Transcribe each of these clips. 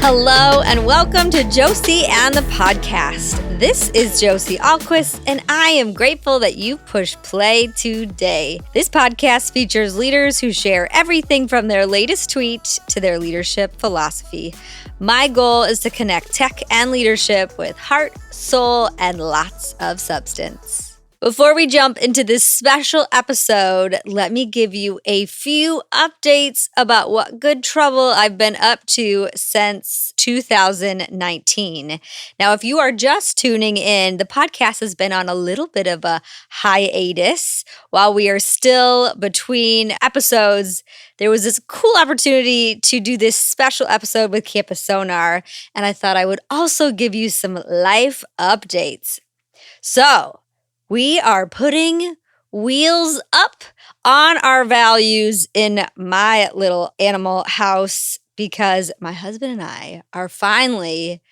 Hello and welcome to Josie and The Podcast. This is Josie Ahlquist and I am grateful that you pushed play today. This podcast features leaders who share everything from their latest tweet to their leadership philosophy. My goal is to connect tech and leadership with heart, soul, and lots of substance. Before we jump into this special episode, let me give you a few updates about what good trouble I've been up to since 2019. Now, if you are just tuning in, the podcast has been on a little bit of a hiatus. While we are still between episodes, there was this cool opportunity to do this special episode with Campus Sonar, and I thought I would also give you some life updates. So, we are putting wheels up on our values in my little animal house because my husband and I are finally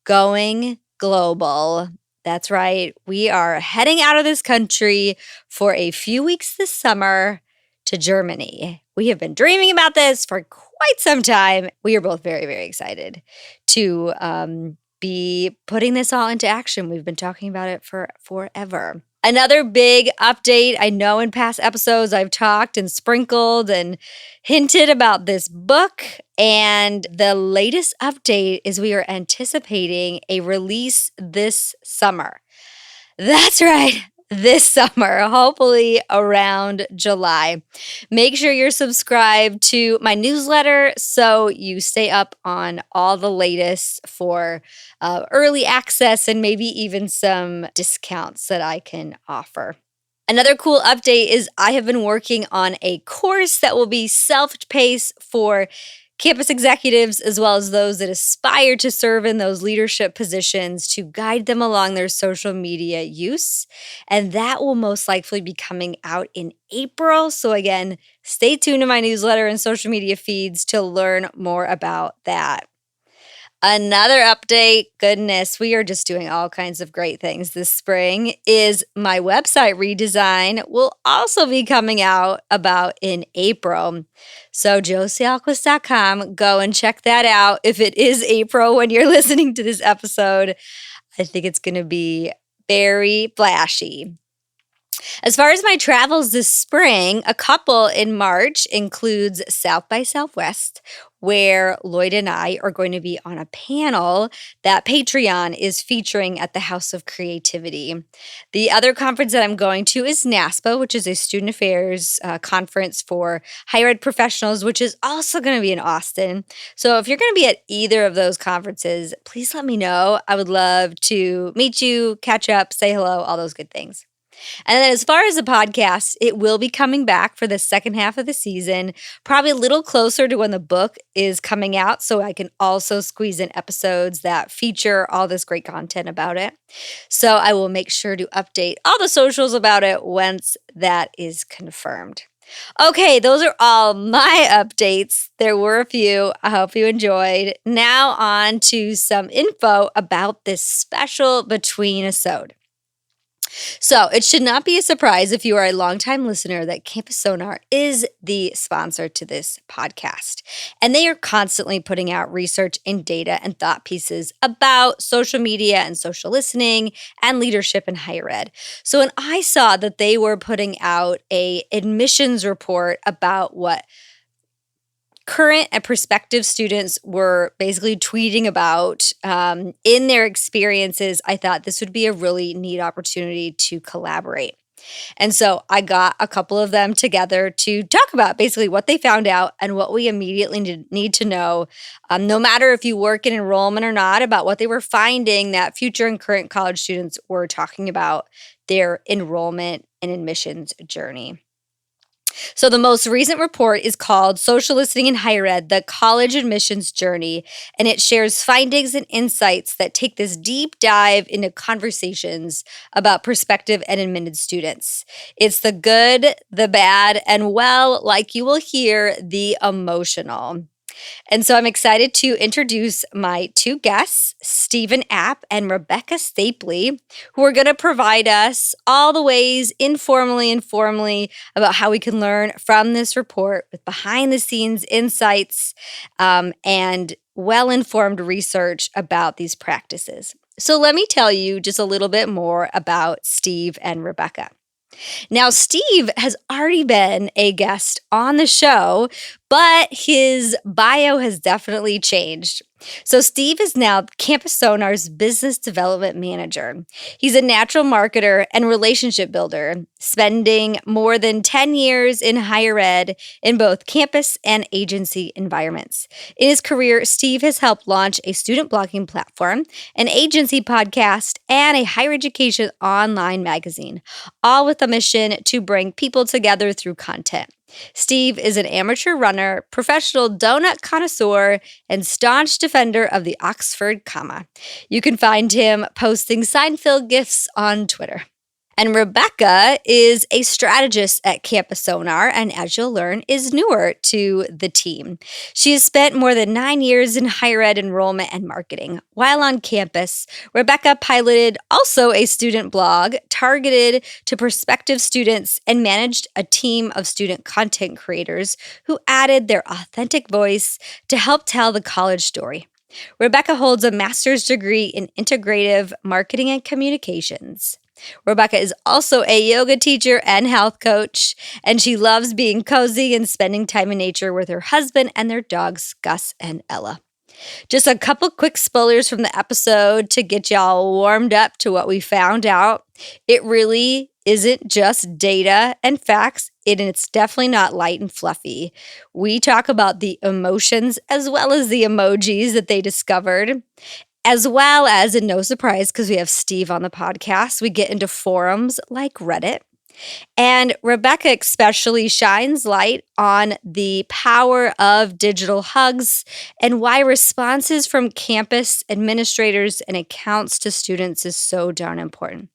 going global. That's right. We are heading out of this country for a few weeks this summer to Germany. We have been dreaming about this for quite some time. We are both very, very excited to be putting this all into action. We've been talking about it for forever. Another big update. I know in past episodes I've talked and sprinkled and hinted about this book, and the latest update is we are anticipating a release this summer. That's right. This summer, hopefully around July. Make sure you're subscribed to my newsletter so you stay up on all the latest for early access and maybe even some discounts that I can offer. Another cool update is I have been working on a course that will be self-paced for campus executives, as well as those that aspire to serve in those leadership positions, to guide them along their social media use. And that will most likely be coming out in April. So again, stay tuned to my newsletter and social media feeds to learn more about that. Another update, goodness, we are just doing all kinds of great things this spring, is my website redesign will also be coming out about in April. So josieahlquist.com, go and check that out. If it is April when you're listening to this episode, I think it's going to be very flashy. As far as my travels this spring, a couple in March includes South by Southwest, where Lloyd and I are going to be on a panel that Patreon is featuring at the House of Creativity. The other conference that I'm going to is NASPA, which is a student affairs conference for higher ed professionals, which is also going to be in Austin. So if you're going to be at either of those conferences, please let me know. I would love to meet you, catch up, say hello, all those good things. And then as far as the podcast, it will be coming back for the second half of the season, probably a little closer to when the book is coming out, so I can also squeeze in episodes that feature all this great content about it. So I will make sure to update all the socials about it once that is confirmed. Okay, those are all my updates. There were a few. I hope you enjoyed. Now on to some info about this special between-a-sode. So it should not be a surprise if you are a longtime listener that Campus Sonar is the sponsor to this podcast. And they are constantly putting out research and data and thought pieces about social media and social listening and leadership in higher ed. So when I saw that they were putting out an admissions report about what current and prospective students were basically tweeting about in their experiences, I thought this would be a really neat opportunity to collaborate. And so I got a couple of them together to talk about basically what they found out and what we immediately need to know, no matter if you work in enrollment or not, about what they were finding that future and current college students were talking about their enrollment and admissions journey. So the most recent report is called Social Listening in Higher Ed, the College Admissions Journey, and it shares findings and insights that take this deep dive into conversations about prospective and admitted students. It's the good, the bad, and well, like you will hear, the emotional. And so I'm excited to introduce my two guests, Stephen App and Rebecca Stapley, who are going to provide us all the ways, informally and formally, about how we can learn from this report with behind-the-scenes insights and well-informed research about these practices. So let me tell you just a little bit more about Steve and Rebecca. Now, Steve has already been a guest on the show, but his bio has definitely changed. So Steve is now Campus Sonar's business development manager. He's a natural marketer and relationship builder, spending more than 10 years in higher ed in both campus and agency environments. In his career, Steve has helped launch a student blogging platform, an agency podcast, and a higher education online magazine, all with a mission to bring people together through content. Steve is an amateur runner, professional donut connoisseur, and staunch defender of the Oxford comma. You can find him posting Seinfeld gifs on Twitter. And Rebecca is a strategist at Campus Sonar, and as you'll learn, is newer to the team. She has spent more than 9 years in higher ed enrollment and marketing. While on campus, Rebecca piloted also a student blog targeted to prospective students and managed a team of student content creators who added their authentic voice to help tell the college story. Rebecca holds a master's degree in integrative marketing and communications. Rebecca is also a yoga teacher and health coach, and she loves being cozy and spending time in nature with her husband and their dogs, Gus and Ella. Just a couple quick spoilers from the episode to get y'all warmed up to what we found out. It really isn't just data and facts, and it's definitely not light and fluffy. We talk about the emotions as well as the emojis that they discovered. As well as, and no surprise, because we have Steve on the podcast, we get into forums like Reddit. And Rebecca especially shines light on the power of digital hugs and why responses from campus administrators and accounts to students is so darn important.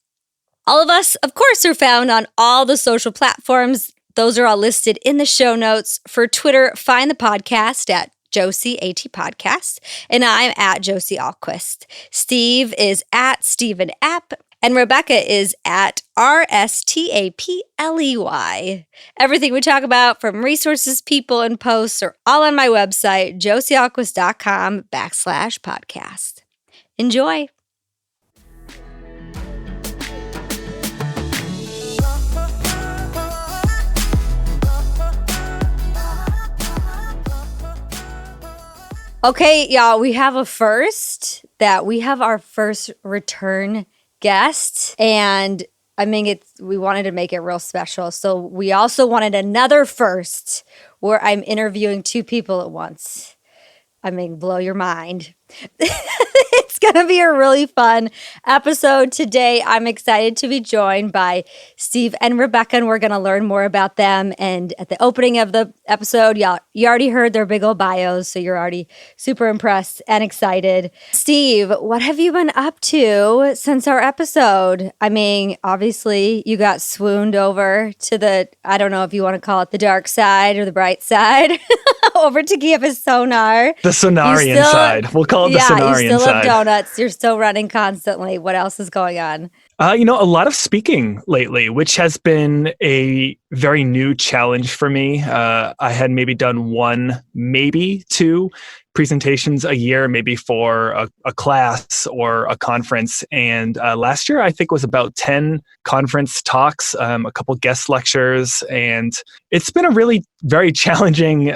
All of us, of course, are found on all the social platforms. Those are all listed in the show notes. For Twitter, find the podcast at Josie AT Podcast, and I'm at Josie Ahlquist. Steve is at Stephen App, and Rebecca is at RSTAPLEY. Everything we talk about, from resources, people, and posts, are all on my website, josieahlquist.com/podcast. Enjoy. Okay, y'all, we have our first return guest, and we wanted to make it real special. So we also wanted another first where I'm interviewing two people at once. Blow your mind. It's going to be a really fun episode today. I'm excited to be joined by Steve and Rebecca, and we're going to learn more about them. And at the opening of the episode, you already heard their big old bios, so you're already super impressed and excited. Steve, what have you been up to since our episode? Obviously, you got swooned over to I don't know if you want to call it the dark side or the bright side, over to Campus Sonar. The Sonarian side. We'll call it the Sonarian side. You still love donuts. You're still running constantly. What else is going on? A lot of speaking lately, which has been a very new challenge for me. I had maybe done one, maybe two presentations a year, maybe for a class or a conference. And last year, I think, was about 10 conference talks, a couple guest lectures. And it's been a really very challenging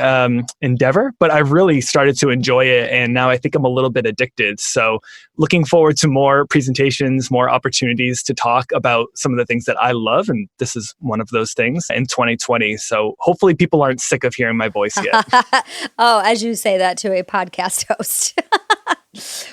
endeavor, but I've really started to enjoy it. And now I think I'm a little bit addicted. So looking forward to more presentations, more opportunities to talk about some of the things that I love. And this is one of those things in 2020. So hopefully people aren't sick of hearing my voice yet. Oh, as you say that to a podcast host.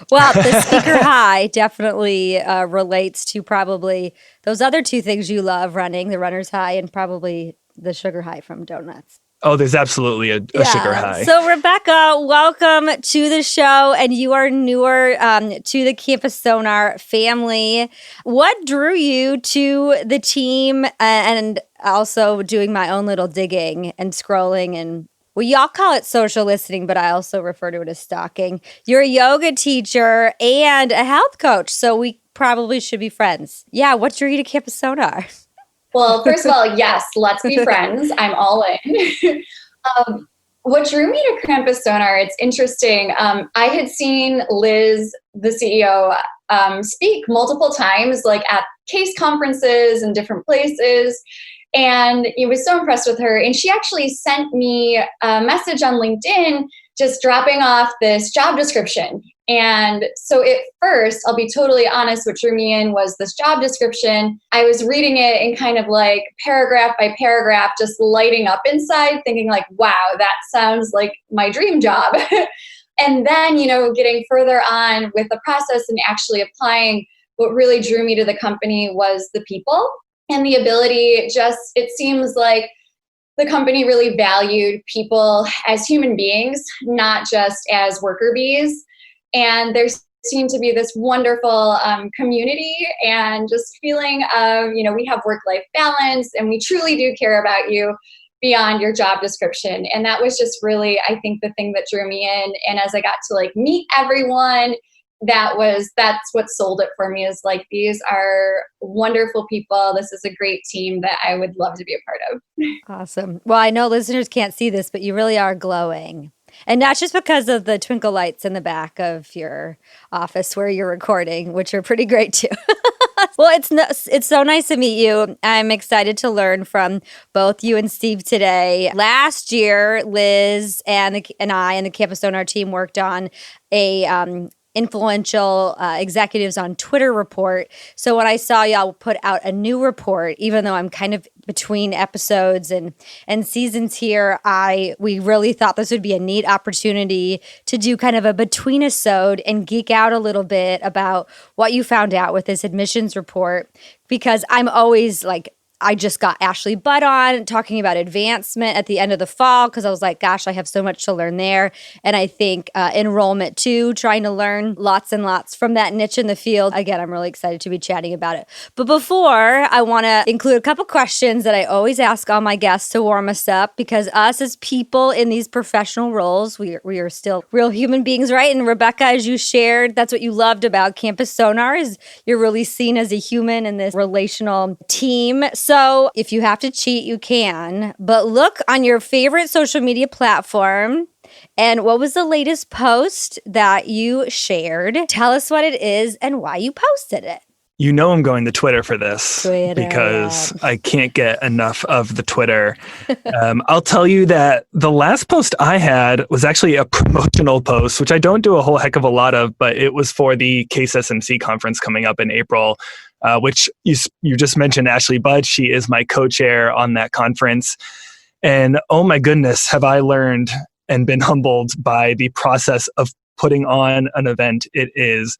Well, the speaker high definitely relates to probably those other two things you love running, the runner's high and probably the sugar high from donuts. Oh, there's absolutely a sugar high. So Rebecca, welcome to the show, and you are newer to the Campus Sonar family. What drew you to the team, and also doing my own little digging and scrolling and Well, y'all call it social listening, but I also refer to it as stalking. You're a yoga teacher and a health coach, so we probably should be friends. Yeah, what drew you to Campus Sonar? Well, first of all, yes, let's be friends. I'm all in. What drew me to Campus Sonar, it's interesting. I had seen Liz, the CEO, speak multiple times, like at case conferences and different places. And I was so impressed with her. And she actually sent me a message on LinkedIn, just dropping off this job description. And so at first, I'll be totally honest, what drew me in was this job description. I was reading it and kind of like paragraph by paragraph, just lighting up inside, thinking like, wow, that sounds like my dream job. And then, getting further on with the process and actually applying, what really drew me to the company was the people and the ability. It seems like the company really valued people as human beings, not just as worker bees. And there seemed to be this wonderful community and just feeling of, we have work-life balance and we truly do care about you beyond your job description. And that was just really, I think, the thing that drew me in. And as I got to meet everyone, that's what sold it for me, is like, these are wonderful people. This is a great team that I would love to be a part of. Awesome. Well, I know listeners can't see this, but you really are glowing. And not just because of the twinkle lights in the back of your office where you're recording, which are pretty great too. Well, it's so nice to meet you. I'm excited to learn from both you and Steve today. Last year, Liz and I and the Campus Sonar team worked on a influential executives on Twitter report. So when I saw y'all put out a new report, even though I'm kind of between episodes and seasons here, we really thought this would be a neat opportunity to do kind of a between-a-sode and geek out a little bit about what you found out with this admissions report, because I'm always like, I just got Ashley Budd on talking about advancement at the end of the fall because I was like, gosh, I have so much to learn there. And I think enrollment too, trying to learn lots and lots from that niche in the field. Again, I'm really excited to be chatting about it. But before, I want to include a couple questions that I always ask all my guests to warm us up, because us as people in these professional roles, we are still real human beings, right? And Rebecca, as you shared, that's what you loved about Campus Sonar, is you're really seen as a human in this relational team. So if you have to cheat, you can, but look on your favorite social media platform. And what was the latest post that you shared? Tell us what it is and why you posted it. You know I'm going to Twitter for this because I can't get enough of the Twitter. I'll tell you that the last post I had was actually a promotional post, which I don't do a whole heck of a lot of, but it was for the Case SMC conference coming up in April, which you just mentioned Ashley Budd. She is my co-chair on that conference. And oh my goodness, have I learned and been humbled by the process of putting on an event. It is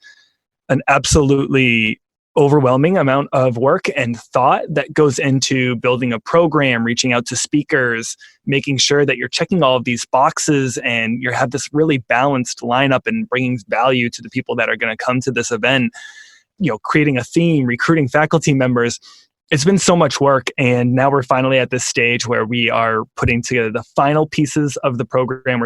an absolutely overwhelming amount of work and thought that goes into building a program, reaching out to speakers, making sure that you're checking all of these boxes and you have this really balanced lineup and bringing value to the people that are going to come to this event, creating a theme, recruiting faculty members. It's been so much work, and now we're finally at this stage where we are putting together the final pieces of the program.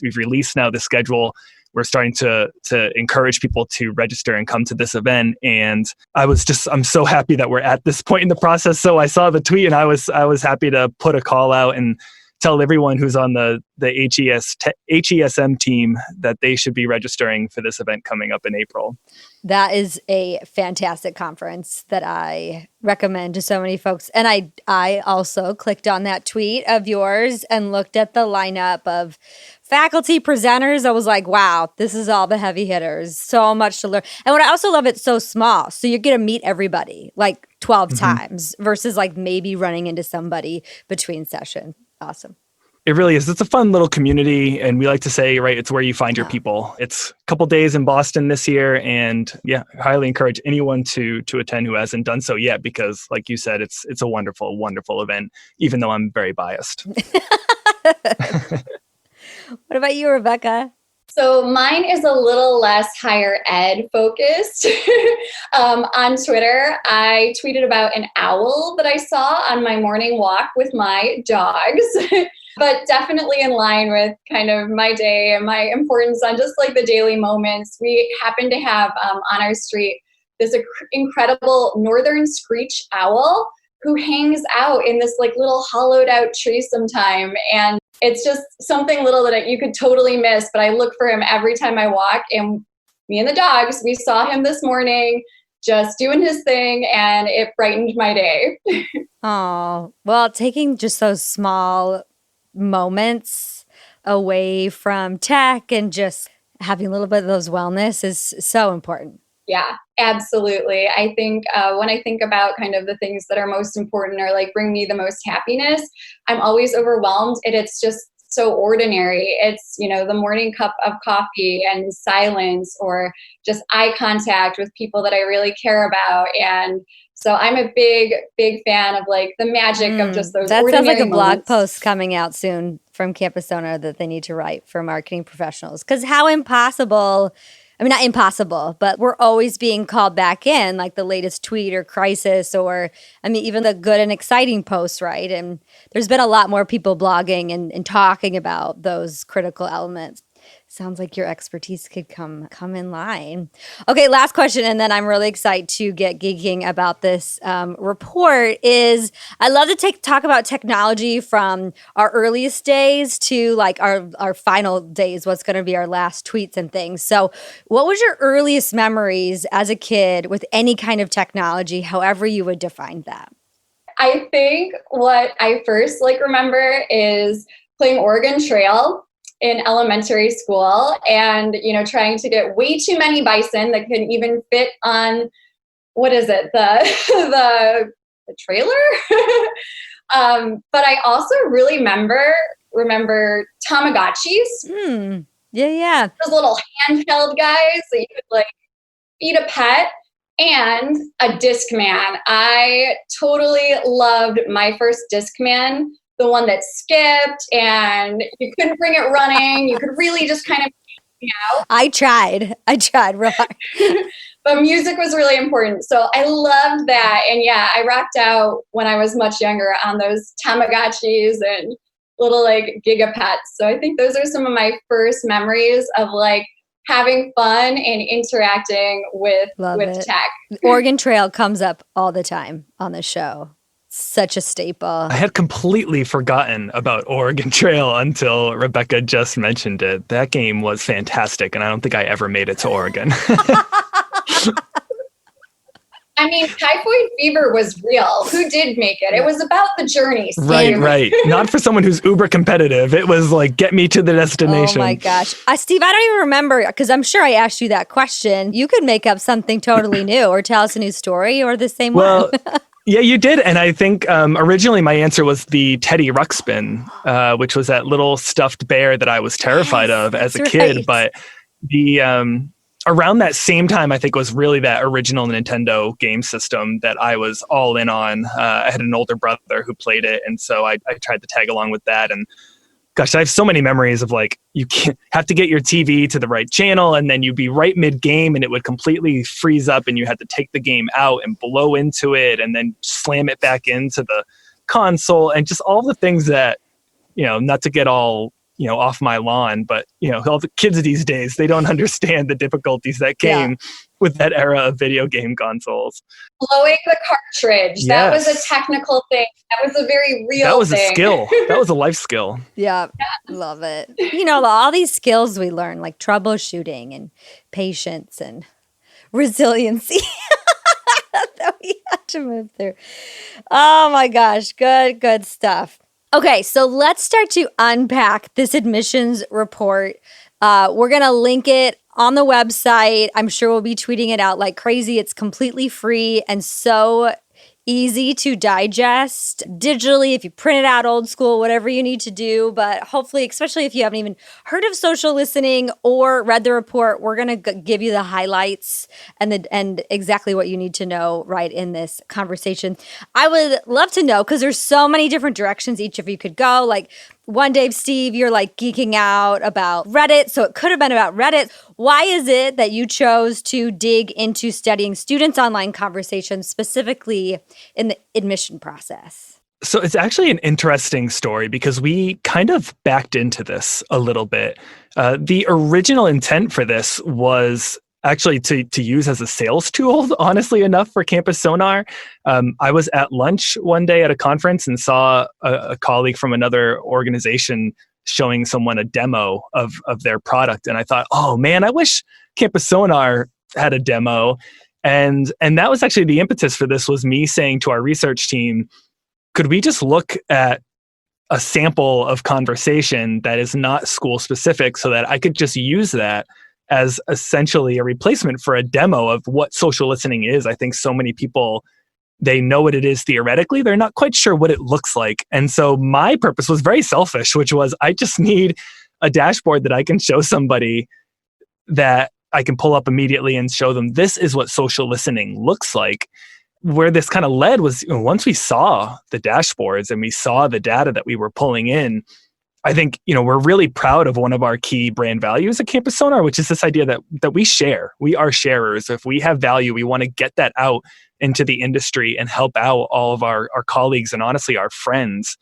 We've released now the schedule. We're starting to encourage people to register and come to this event. And I'm so happy that we're at this point in the process. So I saw the tweet and I was happy to put a call out and tell everyone who's on the HESM team that they should be registering for this event coming up in April. That is a fantastic conference that I recommend to so many folks. And I also clicked on that tweet of yours and looked at the lineup of faculty presenters. I was like, wow, this is all the heavy hitters. So much to learn. And what I also love, it's so small. So you're going to meet everybody like 12 times versus like maybe running into somebody between sessions. Awesome. It really is. It's a fun little community. And we like to say, right, it's where you find your people. It's a couple days in Boston this year. And yeah, I highly encourage anyone to attend who hasn't done so yet, because like you said, it's a wonderful, wonderful event, even though I'm very biased. What about you, Rebecca? So mine is a little less higher ed focused. On Twitter, I tweeted about an owl that I saw on my morning walk with my dogs. But definitely in line with kind of my day and my importance on just like the daily moments. We happen to have on our street this incredible northern screech owl who hangs out in this like little hollowed out tree sometime. And it's just something little that you could totally miss, but I look for him every time I walk. And me and the dogs, we saw him this morning just doing his thing, and it brightened my day. Oh, well, taking just those small moments away from tech and just having a little bit of those wellness is so important. Yeah, absolutely. I think when I think about kind of the things that are most important or like bring me the most happiness, I'm always overwhelmed, and it's just so ordinary. It's, the morning cup of coffee and silence, or just eye contact with people that I really care about. And so I'm a big, big fan of like the magic of just those that ordinary sounds like a blog moments. post coming out soon from Campus Sonar that they need to write for marketing professionals. Because how impossible, I mean, not impossible, but we're always being called back in, like the latest tweet or crisis, or, I mean, even the good and exciting posts, right? And there's been a lot more people blogging and talking about those critical elements. Sounds like your expertise could come in line. Okay, last question, and then I'm really excited to get geeking about this report. Is I love to talk about technology from our earliest days to like our final days, what's going to be our last tweets and things. So what was your earliest memories as a kid with any kind of technology, however you would define that? I think what I first remember is playing Oregon Trail in elementary school, and trying to get way too many bison that couldn't even fit on the trailer. But I also really remember Tamagotchis. Yeah. Those little handheld guys that you could feed a pet, and a Discman. I totally loved my first Discman. The one that skipped and you couldn't bring it running. You could really just kind of out. I tried real hard. But music was really important. So I loved that. And yeah, I rocked out when I was much younger on those Tamagotchis and little gigapets. So I think those are some of my first memories of having fun and interacting with tech. Oregon Trail comes up all the time on the show. Such a staple. I had completely forgotten about Oregon Trail until Rebecca just mentioned it. That game was fantastic, and I don't think I ever made it to Oregon. I mean, typhoid fever was real. Who did make it? It was about the journey, Steve. Right. Not for someone who's uber competitive. It was get me to the destination. Oh my gosh. Steve, I don't even remember, because I'm sure I asked you that question. You could make up something totally new or tell us a new story or the same one. Yeah, you did. And I think originally my answer was the Teddy Ruxpin, which was that little stuffed bear that I was terrified of as a kid. Right. But the around that same time, I think was really that original Nintendo game system that I was all in on. I had an older brother who played it. And so I tried to tag along with that. And gosh, I have so many memories of you have to get your TV to the right channel, and then you'd be right mid-game and it would completely freeze up and you had to take the game out and blow into it and then slam it back into the console, and just all the things that, not to get all, off my lawn, but, all the kids these days, they don't understand the difficulties that came with that era of video game consoles. Blowing the cartridge. Yes. That was a technical thing. That was a very real thing. That was a skill. That was a life skill. Yeah. Love it. All these skills we learn, like troubleshooting and patience and resiliency that we had to move through. Oh my gosh. Good stuff. Okay, so let's start to unpack this admissions report. We're going to link it on the website. I'm sure we'll be tweeting it out like crazy. It's completely free and so easy to digest digitally if you print it out old school, whatever you need to do. But hopefully, especially if you haven't even heard of social listening or read the report, we're going to give you the highlights and exactly what you need to know right in this conversation. I would love to know, because there's so many different directions each of you could go. One day, Steve, you're geeking out about Reddit. So it could have been about Reddit. Why is it that you chose to dig into studying students' online conversations, specifically in the admission process? So it's actually an interesting story because we kind of backed into this a little bit. The original intent for this was actually to use as a sales tool, honestly enough, for Campus Sonar. I was at lunch one day at a conference and saw a colleague from another organization showing someone a demo of their product. And I thought, oh man, I wish Campus Sonar had a demo. And that was actually the impetus for this, was me saying to our research team, could we just look at a sample of conversation that is not school specific so that I could just use that as essentially a replacement for a demo of what social listening is? I think so many people, they know what it is theoretically, they're not quite sure what it looks like. And so my purpose was very selfish, which was I just need a dashboard that I can show somebody, that I can pull up immediately and show them this is what social listening looks like. Where this kind of led was, once we saw the dashboards and we saw the data that we were pulling in, I think, we're really proud of one of our key brand values at Campus Sonar, which is this idea that we share. We are sharers. If we have value, we want to get that out into the industry and help out all of our colleagues and honestly our friends.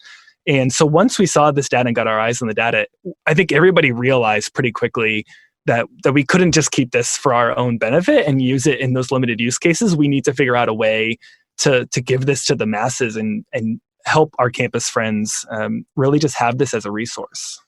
And so once we saw this data and got our eyes on the data, I think everybody realized pretty quickly that we couldn't just keep this for our own benefit and use it in those limited use cases. We need to figure out a way to give this to the masses and help our campus friends really just have this as a resource.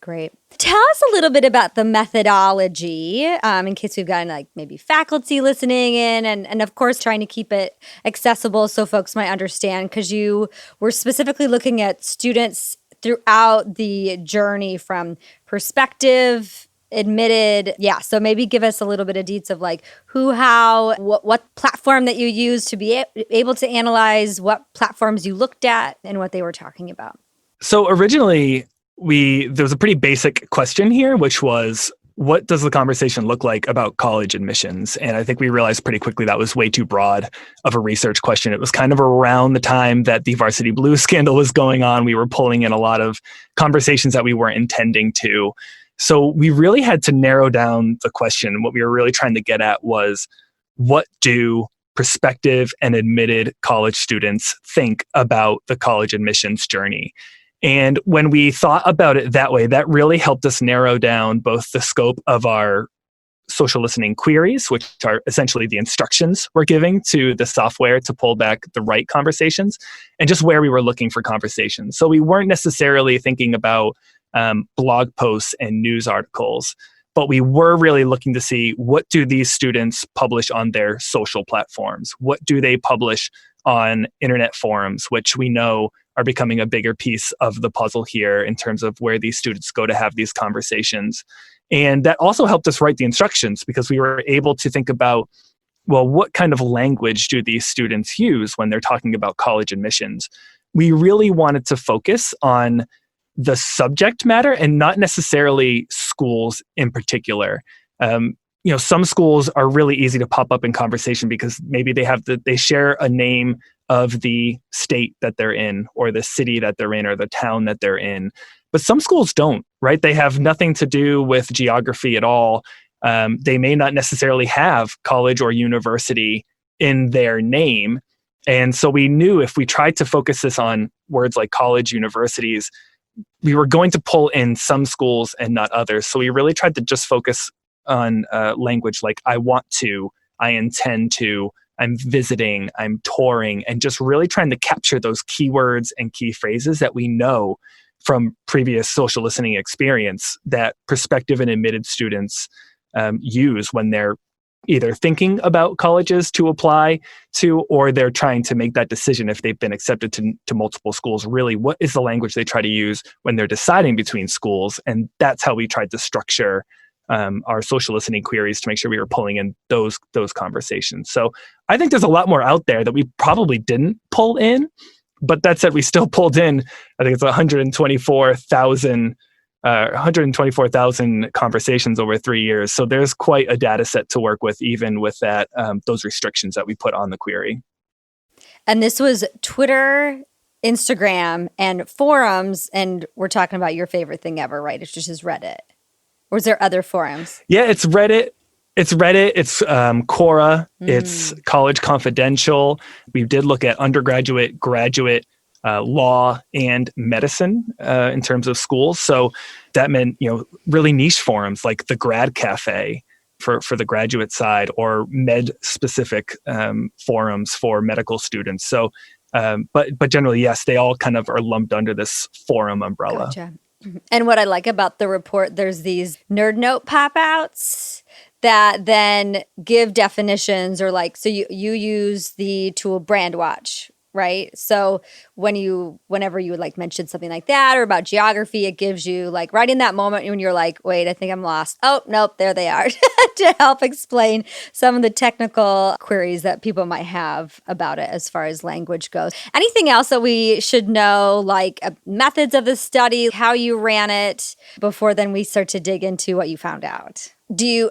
Great. Tell us a little bit about the methodology, in case we've got maybe faculty listening in, and of course trying to keep it accessible so folks might understand, because you were specifically looking at students throughout the journey from Prospective, admitted. Yeah. So maybe give us a little bit of deets of who, how, what platform that you used to be able to analyze, what platforms you looked at, and what they were talking about. So originally, there was a pretty basic question here, which was, what does the conversation look like about college admissions? And I think we realized pretty quickly that was way too broad of a research question. It was kind of around the time that the Varsity Blues scandal was going on. We were pulling in a lot of conversations that we weren't intending to. So we really had to narrow down the question. What we were really trying to get at was, what do prospective and admitted college students think about the college admissions journey? And when we thought about it that way, that really helped us narrow down both the scope of our social listening queries, which are essentially the instructions we're giving to the software to pull back the right conversations, and just where we were looking for conversations. So we weren't necessarily thinking about blog posts and news articles, but we were really looking to see, what do these students publish on their social platforms? What do they publish on internet forums, which we know are becoming a bigger piece of the puzzle here in terms of where these students go to have these conversations. And that also helped us write the instructions, because we were able to think about, well, what kind of language do these students use when they're talking about college admissions? We really wanted to focus on the subject matter and not necessarily schools in particular. Some schools are really easy to pop up in conversation because maybe they share a name of the state that they're in, or the city that they're in, or the town that they're in. But some schools don't, right? They have nothing to do with geography at all. They may not necessarily have college or university in their name. And so we knew if we tried to focus this on words like college, universities, we were going to pull in some schools and not others. So we really tried to just focus on language like I want to, I intend to, I'm visiting, I'm touring, and just really trying to capture those keywords and key phrases that we know from previous social listening experience that prospective and admitted students use when they're either thinking about colleges to apply to, or they're trying to make that decision if they've been accepted to multiple schools. Really, what is the language they try to use when they're deciding between schools? And that's how we tried to structure our social listening queries to make sure we were pulling in those conversations. So I think there's a lot more out there that we probably didn't pull in, but that said, we still pulled in, I think it's 124,000 conversations over 3 years. So there's quite a data set to work with, even with that those restrictions that we put on the query. And this was Twitter, Instagram, and forums, and we're talking about your favorite thing ever, right? It's just Reddit. Or is there other forums? Yeah, it's Reddit. It's Quora. It's College Confidential. We did look at undergraduate, graduate law and medicine in terms of schools. So that meant, really niche forums like the Grad Cafe for the graduate side, or med-specific forums for medical students. So, but generally, yes, they all kind of are lumped under this forum umbrella. Gotcha. And what I like about the report, there's these nerd note pop-outs that then give definitions, or so you use the tool Brandwatch, right? So whenever you would mention something like that or about geography, it gives you right in that moment when you're like, wait, I think I'm lost. Oh, nope, there they are to help explain some of the technical queries that people might have about it as far as language goes. Anything else that we should know, methods of the study, how you ran it, before then we start to dig into what you found out?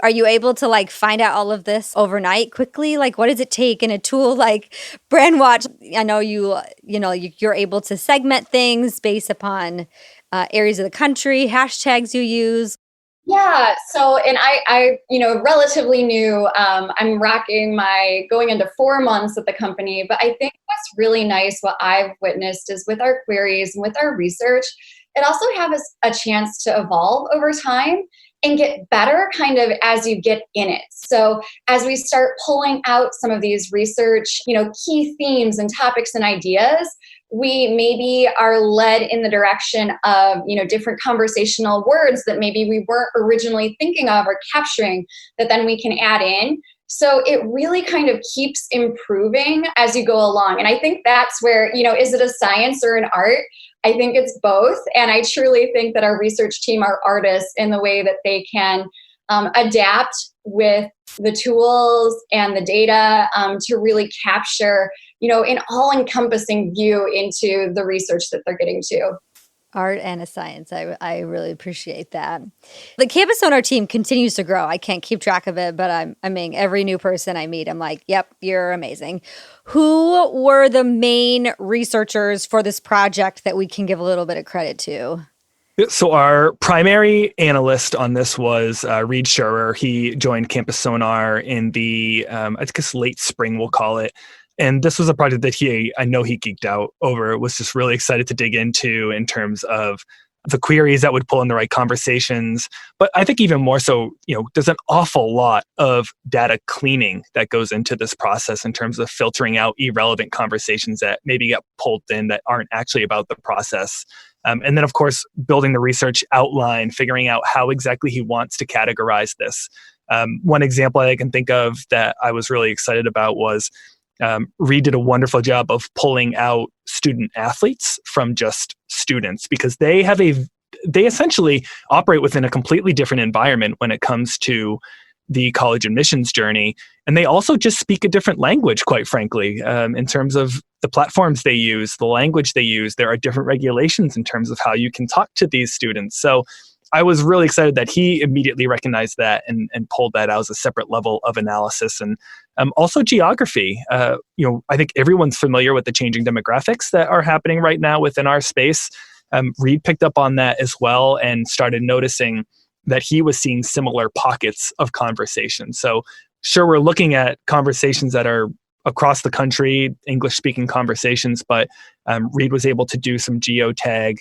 Are you able to find out all of this overnight quickly? What does it take in a tool like Brandwatch? I know you're able to segment things based upon areas of the country, hashtags you use. Yeah. So, and I relatively new. I'm going into 4 months at the company, but I think what's really nice, what I've witnessed, is with our queries and with our research, it also has a chance to evolve over time and get better kind of as you get in it. So as we start pulling out some of these research, key themes and topics and ideas, we maybe are led in the direction of, different conversational words that maybe we weren't originally thinking of or capturing, that then we can add in. So it really kind of keeps improving as you go along. And I think that's where, is it a science or an art? I think it's both. And I truly think that our research team are artists in the way that they can adapt with the tools and the data to really capture, an all-encompassing view into the research that they're getting to. Art and a science. I really appreciate that. The Campus Sonar team continues to grow. I can't keep track of it, but I mean, every new person I meet, I'm like, yep, you're amazing. Who were the main researchers for this project that we can give a little bit of credit to? So our primary analyst on this was Reed Scherer. He joined Campus Sonar in the, I guess, late spring, we'll call it. And this was a project that I know he geeked out over, was just really excited to dig into in terms of the queries that would pull in the right conversations. But I think even more so, there's an awful lot of data cleaning that goes into this process in terms of filtering out irrelevant conversations that maybe get pulled in that aren't actually about the process. And then, of course, building the research outline, figuring out how exactly he wants to categorize this. One example I can think of that I was really excited about was Reed did a wonderful job of pulling out student athletes from just students, because they essentially operate within a completely different environment when it comes to the college admissions journey. And they also just speak a different language, quite frankly, in terms of the platforms they use, the language they use. There are different regulations in terms of how you can talk to these students. So I was really excited that he immediately recognized that and pulled that out as a separate level of analysis. And also geography. I think everyone's familiar with the changing demographics that are happening right now within our space. Reed picked up on that as well and started noticing that he was seeing similar pockets of conversation. So sure, we're looking at conversations that are across the country, English-speaking conversations, but Reed was able to do some geotag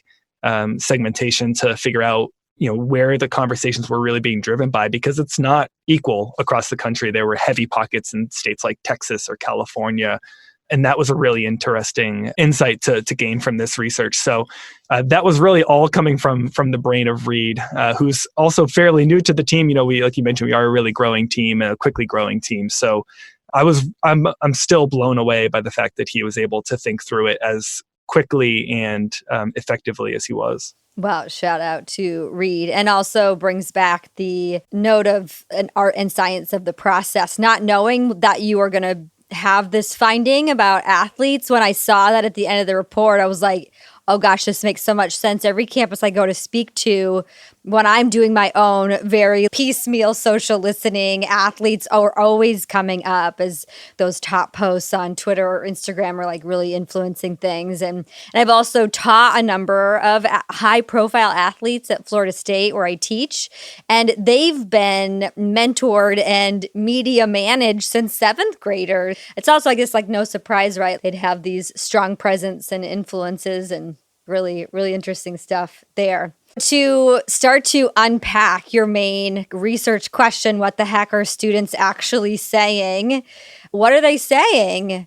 segmentation to figure out where the conversations were really being driven by, because it's not equal across the country. There were heavy pockets in states like Texas or California. And that was a really interesting insight to gain from this research. So that was really all coming from the brain of Reed, who's also fairly new to the team. We, like you mentioned, we are a really growing team, a quickly growing team. So I'm still blown away by the fact that he was able to think through it as quickly and effectively as he was. Wow, shout out to Reed. And also brings back the note of an art and science of the process, not knowing that you are going to have this finding about athletes. When I saw that at the end of the report, I was like, oh gosh, this makes so much sense. Every campus I go to speak to, when I'm doing my own very piecemeal social listening, athletes are always coming up as those top posts on Twitter or Instagram are like really influencing things. And I've also taught a number of high profile athletes at Florida State where I teach, and they've been mentored and media managed since 7th graders. It's also, I guess, like no surprise, right? They'd have these strong presence and influences and really, really interesting stuff there. To start to unpack your main research question, what the heck are students actually saying? What are they saying?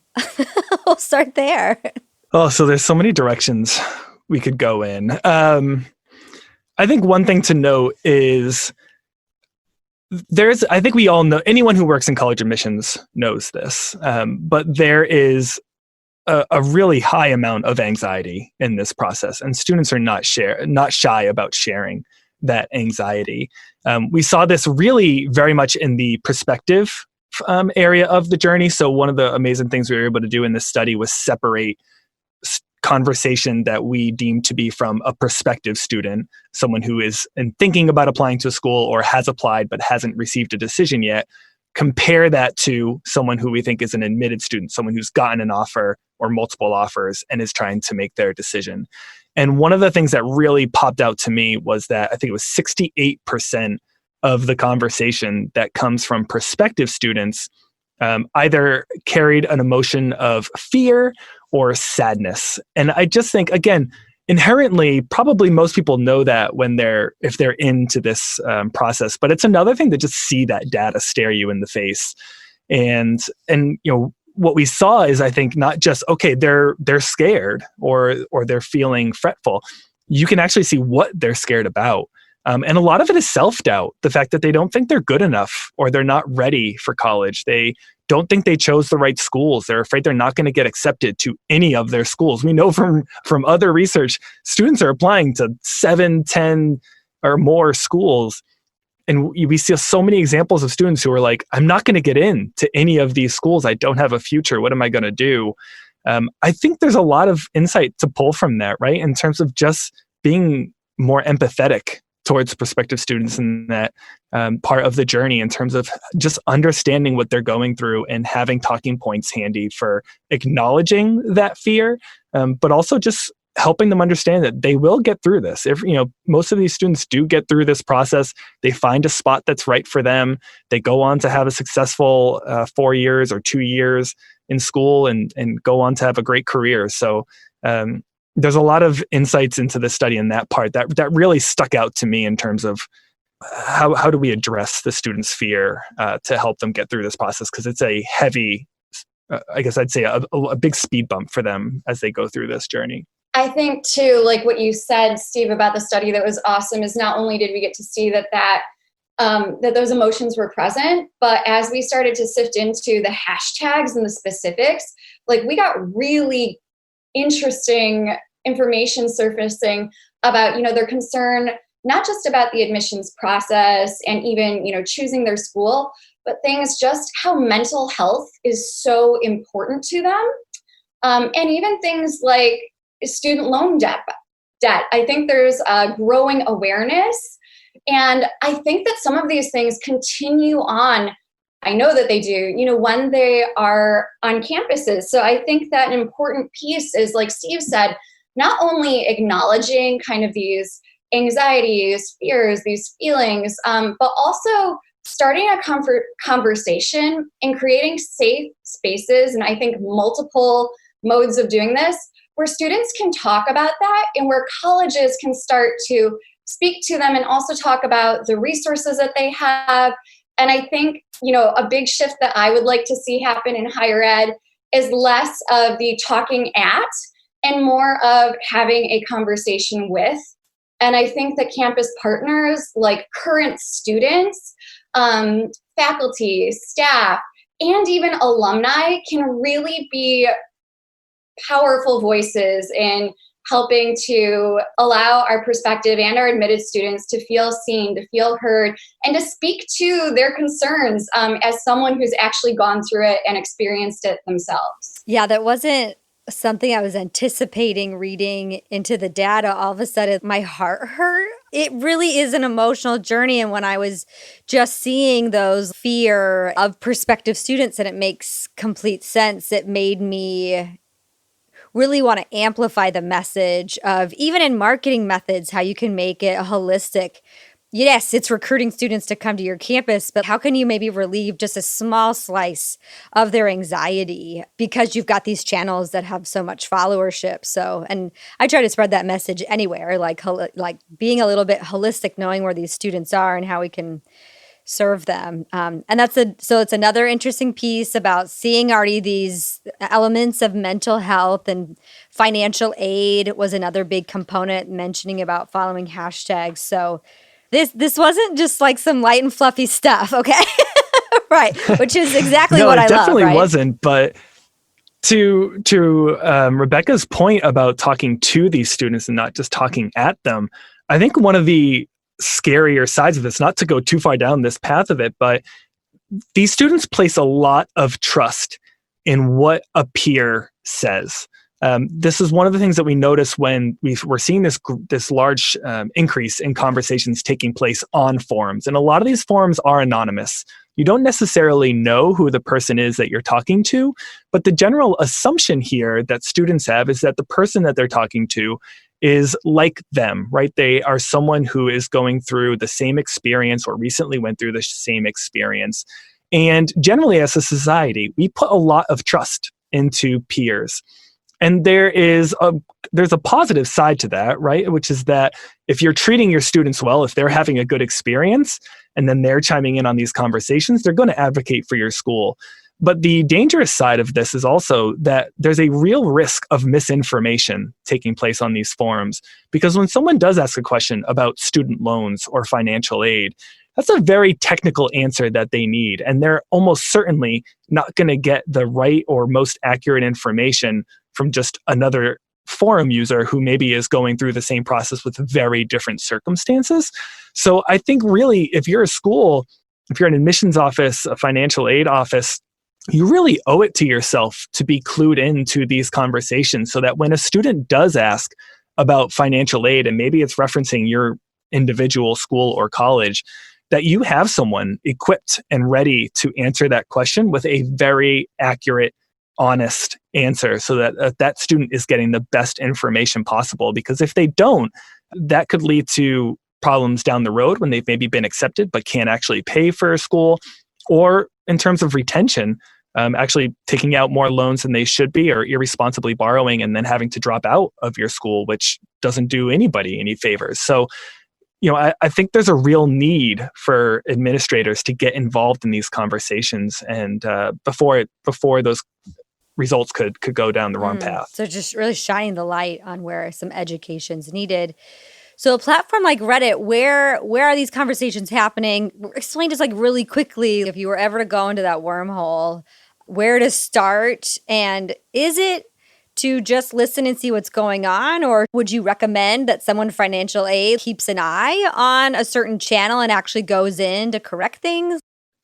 We'll start there. Oh, so there's so many directions we could go in. I think one thing to note is I think we all know, anyone who works in college admissions knows this, but there is a really high amount of anxiety in this process, and students are not shy about sharing that anxiety. We saw this really very much in the prospective area of the journey. So one of the amazing things we were able to do in this study was separate conversation that we deem to be from a prospective student, someone who is thinking about applying to a school or has applied but hasn't received a decision yet. Compare that to someone who we think is an admitted student, someone who's gotten an offer or multiple offers and is trying to make their decision. And one of the things that really popped out to me was that I think it was 68% of the conversation that comes from prospective students either carried an emotion of fear or sadness. And I just think, again, inherently, probably most people know that if they're into this process, but it's another thing to just see that data stare you in the face. And what we saw is, I think, not just, okay, they're scared or they're feeling fretful. You can actually see what they're scared about. And a lot of it is self-doubt, the fact that they don't think they're good enough or they're not ready for college. They don't think they chose the right schools. They're afraid they're not going to get accepted to any of their schools. We know from other research, students are applying to 7, 10 or more schools. And we see so many examples of students who are like, I'm not going to get in to any of these schools. I don't have a future. What am I going to do? I think there's a lot of insight to pull from that, right? In terms of just being more empathetic towards prospective students in that part of the journey, in terms of just understanding what they're going through and having talking points handy for acknowledging that fear, but also just helping them understand that they will get through this. If most of these students do get through this process, they find a spot that's right for them. They go on to have a successful 4 years or 2 years in school and go on to have a great career. So there's a lot of insights into this study in that part that really stuck out to me in terms of how do we address the students' fear to help them get through this process, because it's a heavy, I guess I'd say a big speed bump for them as they go through this journey. I think too, like what you said, Steve, about the study that was awesome is not only did we get to see that those emotions were present, but as we started to sift into the hashtags and the specifics, like we got really interesting information surfacing about, their concern, not just about the admissions process and even, choosing their school, but things just how mental health is so important to them. And even things like student loan debt. I think there's a growing awareness. And I think that some of these things continue on. I know that they do, when they are on campuses. So I think that an important piece is, like Steve said, not only acknowledging kind of these anxieties, fears, these feelings, but also starting a conversation and creating safe spaces. And I think multiple modes of doing this, where students can talk about that and where colleges can start to speak to them and also talk about the resources that they have. And I think, a big shift that I would like to see happen in higher ed is less of the talking at and more of having a conversation with. And I think that campus partners, like current students, faculty, staff, and even alumni can really be powerful voices in helping to allow our prospective and our admitted students to feel seen, to feel heard, and to speak to their concerns as someone who's actually gone through it and experienced it themselves. Yeah, that wasn't something I was anticipating reading into the data. All of a sudden, my heart hurt It really is an emotional journey. And when I was just seeing those fear of prospective students, and it makes complete sense, it made me really want to amplify the message of, even in marketing methods, how you can make it holistic. Yes, it's recruiting students to come to your campus, but how can you maybe relieve just a small slice of their anxiety because you've got these channels that have so much followership? So, and I try to spread that message anywhere, like being a little bit holistic, knowing where these students are and how we can serve them. And so it's another interesting piece about seeing already these elements of mental health, and financial aid was another big component, mentioning about following hashtags. So This wasn't just like some light and fluffy stuff, okay? Right, which is exactly what I love, right? No, it definitely wasn't, but to Rebecca's point about talking to these students and not just talking at them, I think one of the scarier sides of this, not to go too far down this path of it, but these students place a lot of trust in what a peer says. This is one of the things that we notice when we're seeing this large increase in conversations taking place on forums. And a lot of these forums are anonymous. You don't necessarily know who the person is that you're talking to, but the general assumption here that students have is that the person that they're talking to is like them, right? They are someone who is going through the same experience or recently went through the same experience. And generally, as a society, we put a lot of trust into peers. And there's a positive side to that, right? Which is that if you're treating your students well, if they're having a good experience, and then they're chiming in on these conversations, they're going to advocate for your school. But the dangerous side of this is also that there's a real risk of misinformation taking place on these forums. Because when someone does ask a question about student loans or financial aid, that's a very technical answer that they need. And they're almost certainly not going to get the right or most accurate information from just another forum user who maybe is going through the same process with very different circumstances. So I think really, if you're a school, if you're an admissions office, a financial aid office, you really owe it to yourself to be clued into these conversations so that when a student does ask about financial aid, and maybe it's referencing your individual school or college, that you have someone equipped and ready to answer that question with a very accurate, honest answer, so that that student is getting the best information possible. Because if they don't, that could lead to problems down the road when they've maybe been accepted but can't actually pay for a school, or in terms of retention, actually taking out more loans than they should be, or irresponsibly borrowing and then having to drop out of your school, which doesn't do anybody any favors. So, I think there's a real need for administrators to get involved in these conversations, and before those results could go down the wrong path. So just really shining the light on where some education's needed. So a platform like Reddit, where are these conversations happening? Explain just like really quickly, if you were ever to go into that wormhole, where to start, and is it to just listen and see what's going on? Or would you recommend that someone financial aid keeps an eye on a certain channel and actually goes in to correct things?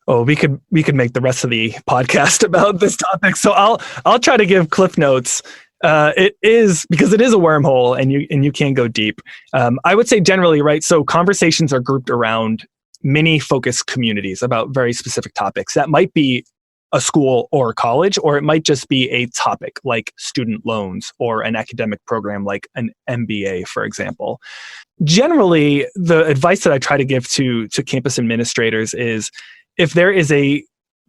Oh, we could make the rest of the podcast about this topic. So I'll try to give cliff notes. It is because it is a wormhole, and you can go deep. I would say generally, right? So conversations are grouped around many focused communities about very specific topics. That might be a school or a college, or it might just be a topic like student loans or an academic program like an MBA, for example. Generally, the advice that I try to give to campus administrators is, if there is a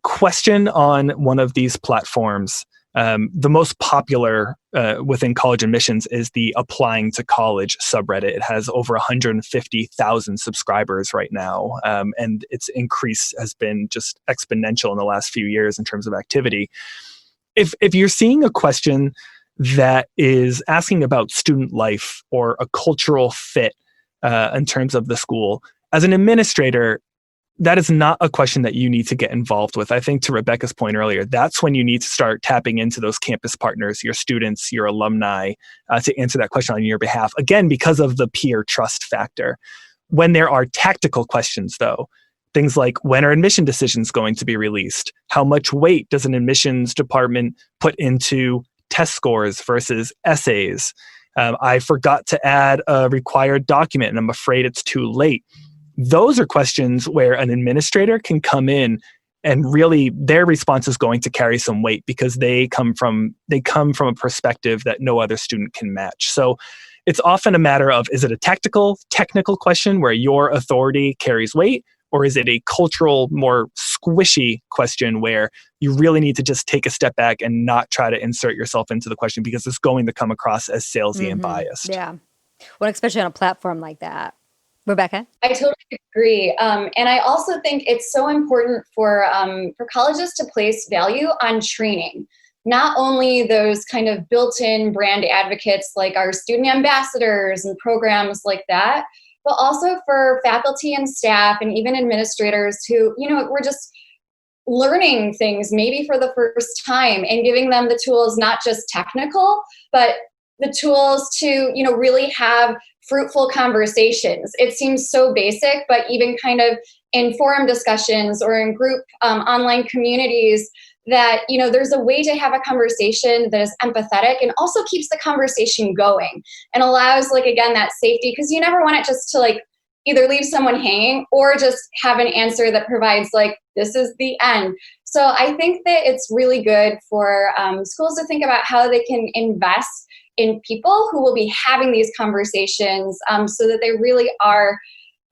question on one of these platforms, the most popular within college admissions is the Applying to College subreddit. It has over 150,000 subscribers right now, and its increase has been just exponential in the last few years in terms of activity. If you're seeing a question that is asking about student life or a cultural fit in terms of the school, as an administrator, that is not a question that you need to get involved with. I think to Rebecca's point earlier, that's when you need to start tapping into those campus partners, your students, your alumni, to answer that question on your behalf. Again, because of the peer trust factor. When there are tactical questions, though, things like, when are admission decisions going to be released? How much weight does an admissions department put into test scores versus essays? I forgot to add a required document and I'm afraid it's too late. Those are questions where an administrator can come in and really their response is going to carry some weight because they come from a perspective that no other student can match. So it's often a matter of, is it a technical question where your authority carries weight? Or is it a cultural, more squishy question where you really need to just take a step back and not try to insert yourself into the question because it's going to come across as salesy and biased? Yeah. Well, especially on a platform like that. Rebecca? I totally agree. And I also think it's so important for colleges to place value on training. Not only those kind of built-in brand advocates like our student ambassadors and programs like that, but also for faculty and staff and even administrators who, we're just learning things maybe for the first time and giving them the tools, not just technical, but the tools to, really have fruitful conversations. It seems so basic, but even kind of in forum discussions or in group online communities, that, there's a way to have a conversation that is empathetic and also keeps the conversation going and allows, again, that safety, because you never want it just to either leave someone hanging or just have an answer that provides this is the end. So I think that it's really good for schools to think about how they can invest in people who will be having these conversations so that they really are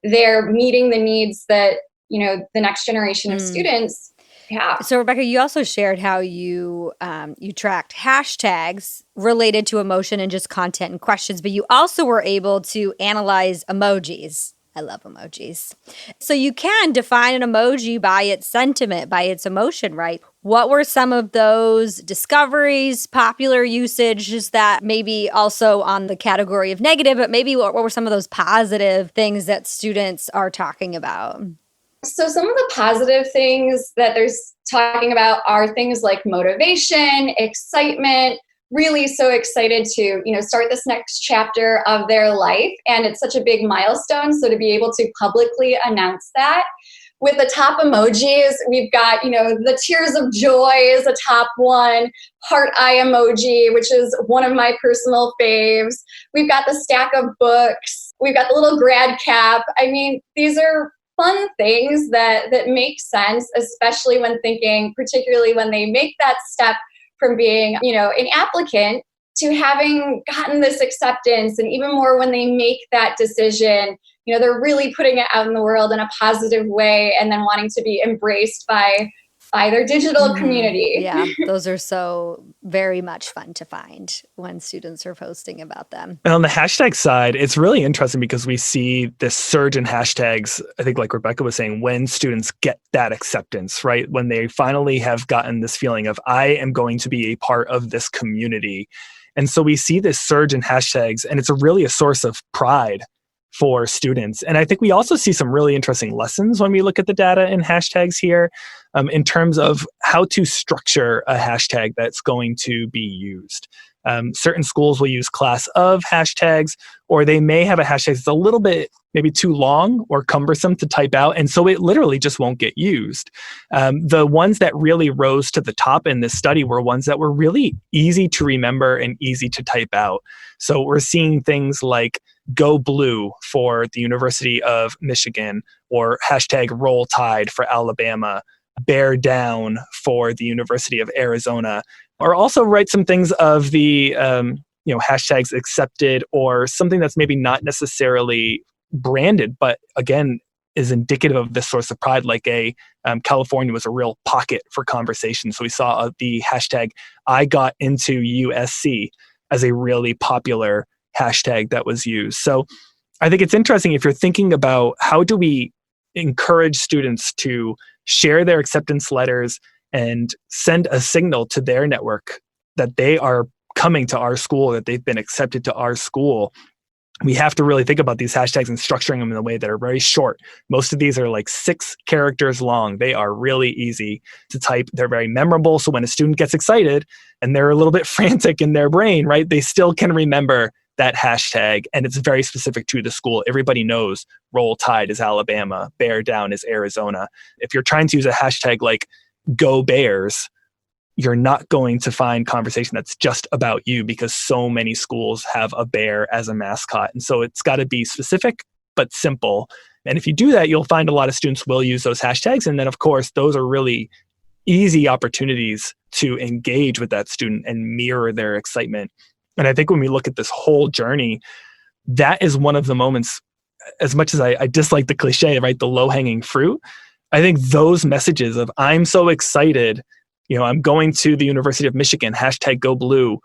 there meeting the needs that, the next generation of students. Yeah. So Rebecca, you also shared how you tracked hashtags related to emotion and just content and questions, but you also were able to analyze emojis. I love emojis. So you can define an emoji by its sentiment, by its emotion, right? What were some of those discoveries, popular usages that maybe also on the category of negative, but maybe what were some of those positive things that students are talking about? So some of the positive things that they're talking about are things like motivation, excitement, really so excited to, start this next chapter of their life. And it's such a big milestone. So to be able to publicly announce that. With the top emojis, we've got, the tears of joy is a top one, heart eye emoji, which is one of my personal faves. We've got the stack of books. We've got the little grad cap. I mean, these are fun things that make sense, especially when thinking, particularly when they make that step from being, an applicant to having gotten this acceptance, and even more when they make that decision, they're really putting it out in the world in a positive way and then wanting to be embraced by their digital community. Yeah, those are so very much fun to find when students are posting about them. And on the hashtag side, it's really interesting because we see this surge in hashtags, I think like Rebecca was saying, when students get that acceptance, right? When they finally have gotten this feeling of, I am going to be a part of this community. And so we see this surge in hashtags, and it's really a source of pride for students. And I think we also see some really interesting lessons when we look at the data in hashtags here in terms of how to structure a hashtag that's going to be used. Certain schools will use class of hashtags, or they may have a hashtag that's a little bit maybe too long or cumbersome to type out, and so it literally just won't get used. The ones that really rose to the top in this study were ones that were really easy to remember and easy to type out. So we're seeing things like Go Blue for the University of Michigan, or hashtag Roll Tide for Alabama, Bear Down for the University of Arizona, or also write some things of the hashtags accepted, or something that's maybe not necessarily branded, but again, is indicative of this source of pride, like California was a real pocket for conversation. So we saw the hashtag I got into USC as a really popular hashtag that was used. So I think it's interesting if you're thinking about how do we encourage students to share their acceptance letters and send a signal to their network that they are coming to our school, that they've been accepted to our school. We have to really think about these hashtags and structuring them in a way that are very short. Most of these are like 6 characters long. They are really easy to type. They're very memorable. So when a student gets excited and they're a little bit frantic in their brain, right, they still can remember that hashtag, and it's very specific to the school. Everybody knows Roll Tide is Alabama, Bear Down is Arizona. If you're trying to use a hashtag like Go Bears, you're not going to find conversation that's just about you because so many schools have a bear as a mascot. And so it's got to be specific, but simple. And if you do that, you'll find a lot of students will use those hashtags. And then, of course, those are really easy opportunities to engage with that student and mirror their excitement. And I think when we look at this whole journey, that is one of the moments, as much as I dislike the cliche, right? The low-hanging fruit. I think those messages of I'm so excited, I'm going to the University of Michigan, #GoBlue.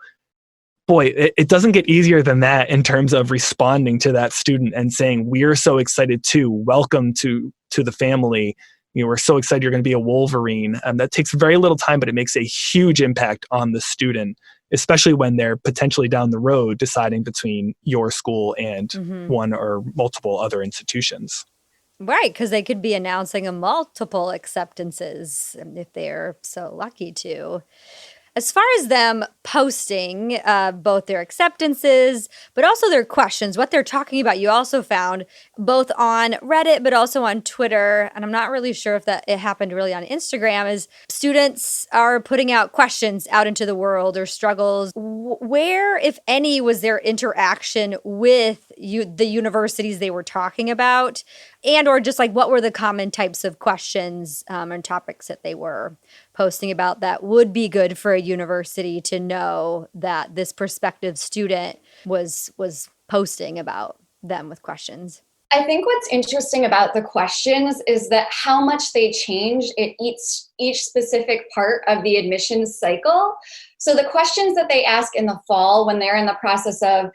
Boy, it doesn't get easier than that in terms of responding to that student and saying, we're so excited too. Welcome to the family. We're so excited you're going to be a Wolverine. That takes very little time, but it makes a huge impact on the student, especially when they're potentially down the road deciding between your school and one or multiple other institutions. Right, because they could be announcing a multiple acceptances if they're so lucky to. As far as them posting both their acceptances, but also their questions, what they're talking about, you also found both on Reddit, but also on Twitter, and I'm not really sure if that it happened really on Instagram, is students are putting out questions out into the world or struggles. Where, if any, was their interaction with the universities they were talking about? And or just like what were the common types of questions and topics that they were posting about that would be good for a university to know that this prospective student was posting about them with questions? I think what's interesting about the questions is that how much they change at each specific part of the admissions cycle. So the questions that they ask in the fall when they're in the process of,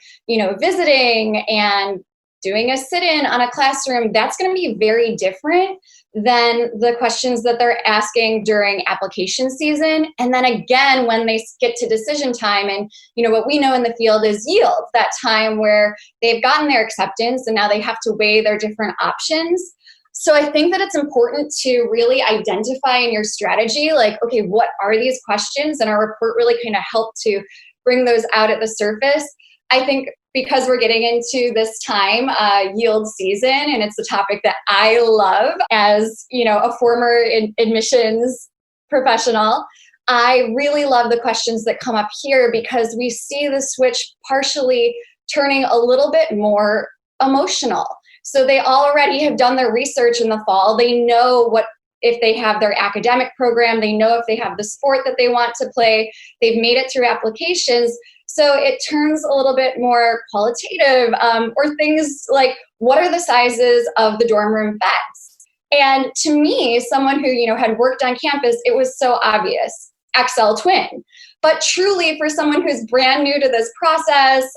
visiting and doing a sit-in on a classroom, that's going to be very different than the questions that they're asking during application season. And then again, when they get to decision time, and what we know in the field is yield, that time where they've gotten their acceptance and now they have to weigh their different options. So I think that it's important to really identify in your strategy, like, okay, what are these questions? And our report really kind of helped to bring those out at the surface. I think because we're getting into this time, yield season, and it's a topic that I love as, a former admissions professional, I really love the questions that come up here because we see the switch partially turning a little bit more emotional. So they already have done their research in the fall. They know if they have their academic program, they know if they have the sport that they want to play, they've made it through applications. So it turns a little bit more qualitative, or things like, what are the sizes of the dorm room beds? And to me, someone who, had worked on campus, it was so obvious, XL twin. But truly for someone who's brand new to this process,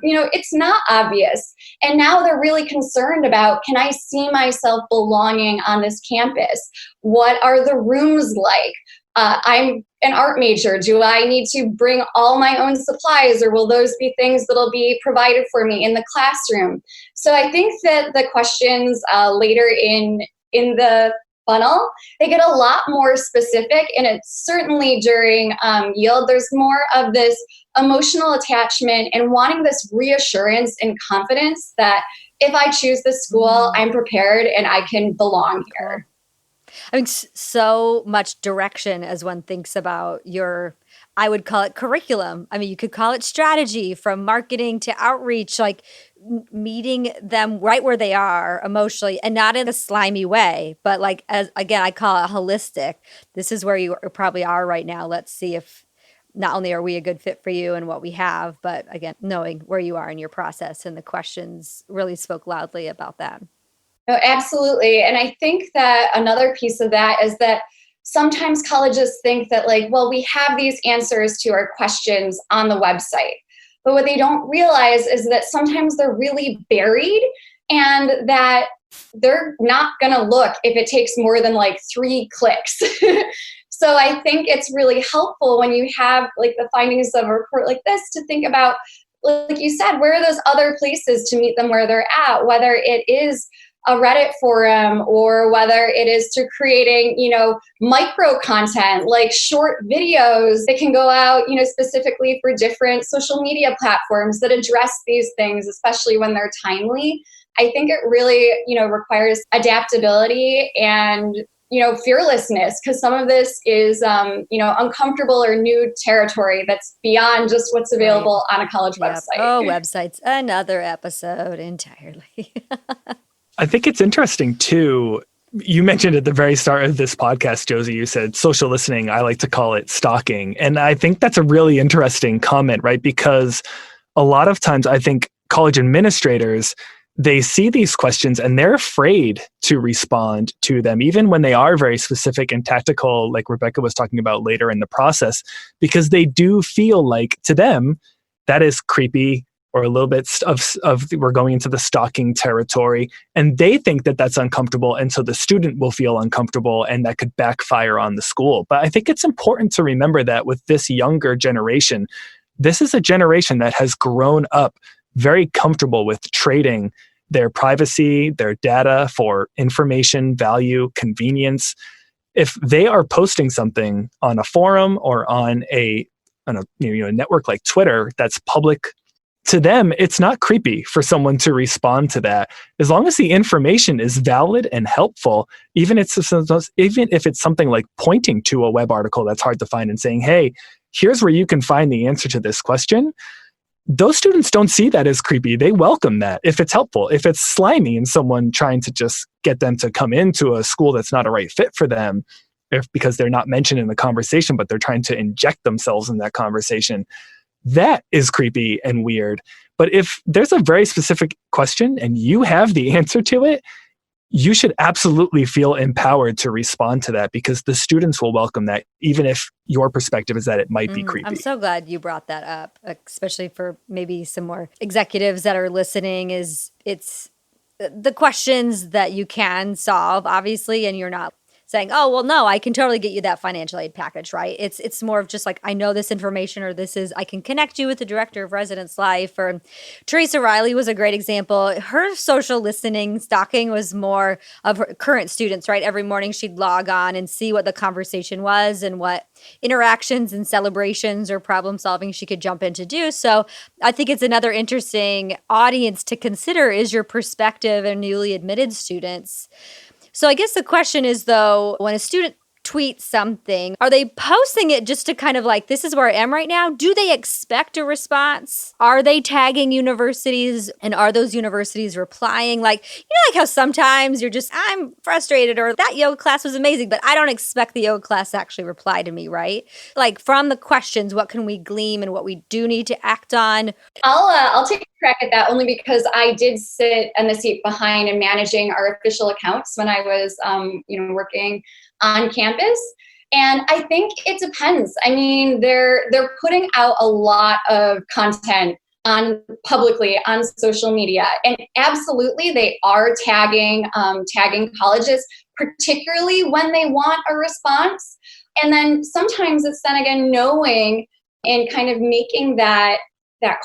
it's not obvious. And now they're really concerned about, can I see myself belonging on this campus? What are the rooms like? I'm an art major. Do I need to bring all my own supplies, or will those be things that'll be provided for me in the classroom? So I think that the questions later in the funnel, they get a lot more specific, and it's certainly during yield, there's more of this emotional attachment and wanting this reassurance and confidence that if I choose this school, I'm prepared and I can belong here. I mean, so much direction as one thinks about I would call it curriculum. I mean, you could call it strategy, from marketing to outreach, like meeting them right where they are emotionally, and not in a slimy way, but like, I call it holistic. This is where you probably are right now. Let's see if not only are we a good fit for you and what we have, but again, knowing where you are in your process, and the questions really spoke loudly about that. No, absolutely. And I think that another piece of that is that sometimes colleges think that we have these answers to our questions on the website. But what they don't realize is that sometimes they're really buried, and that they're not going to look if it takes more than 3 clicks. So I think it's really helpful when you have the findings of a report like this to think about, like you said, where are those other places to meet them where they're at, whether it is a Reddit forum, or whether it is to creating, micro content, like short videos that can go out, specifically for different social media platforms that address these things, especially when they're timely. I think it really, requires adaptability and fearlessness, because some of this is, uncomfortable or new territory that's beyond just what's available on a college website. Oh, websites, another episode entirely. I think it's interesting too. You mentioned at the very start of this podcast, Josie, you said social listening. I like to call it stalking. And I think that's a really interesting comment, right? Because a lot of times I think college administrators, they see these questions and they're afraid to respond to them, even when they are very specific and tactical, like Rebecca was talking about later in the process, because they do feel like to them that is creepy, or a little bit of we're going into the stalking territory, and they think that that's uncomfortable, and so the student will feel uncomfortable, and that could backfire on the school. But I think it's important to remember that with this younger generation, this is a generation that has grown up very comfortable with trading their privacy, their data for information, value, convenience. If they are posting something on a forum or on a network like Twitter that's public, to them, it's not creepy for someone to respond to that. As long as the information is valid and helpful, even if it's something like pointing to a web article that's hard to find and saying, hey, here's where you can find the answer to this question. Those students don't see that as creepy. They welcome that if it's helpful. If it's slimy and someone trying to just get them to come into a school that's not a right fit for them, because they're not mentioned in the conversation, but they're trying to inject themselves in that conversation, that is creepy and weird. But if there's a very specific question and you have the answer to it, you should absolutely feel empowered to respond to that, because the students will welcome that, even if your perspective is that it might be creepy. I'm so glad you brought that up, especially for maybe some more executives that are listening. It's the questions that you can solve, obviously, and you're not saying, oh, well, no, I can totally get you that financial aid package, right? It's more of just like, I know this information, or I can connect you with the director of residence life. Or Teresa Riley was a great example. Her social listening stalking was more of her current students, right? Every morning she'd log on and see what the conversation was and what interactions and celebrations or problem solving she could jump in to do. So I think it's another interesting audience to consider is your prospective and newly admitted students. So I guess the question is, though, when a student tweets something, are they posting it just to kind of like, this is where I am right now? Do they expect a response? Are they tagging universities, and are those universities replying? Like how sometimes you're just, I'm frustrated, or that yoga class was amazing, but I don't expect the yoga class to actually reply to me, right? Like from the questions, what can we glean and what we do need to act on? I'll take a crack at that, only because I did sit in the seat behind and managing our official accounts when I was, working on campus. And I think it depends. I mean, they're putting out a lot of content publicly on social media, and absolutely they are tagging colleges, particularly when they want a response. And then sometimes it's then again knowing and kind of making that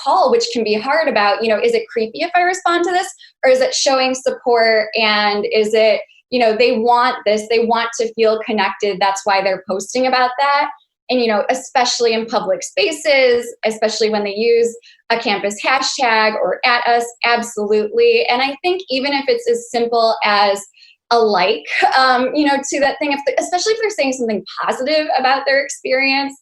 call, which can be hard about, is it creepy if I respond to this, or is it showing support, and is it, they want this, they want to feel connected. That's why they're posting about that. And, especially in public spaces, especially when they use a campus hashtag or @us, absolutely. And I think even if it's as simple as a like, to that thing, especially if they're saying something positive about their experience,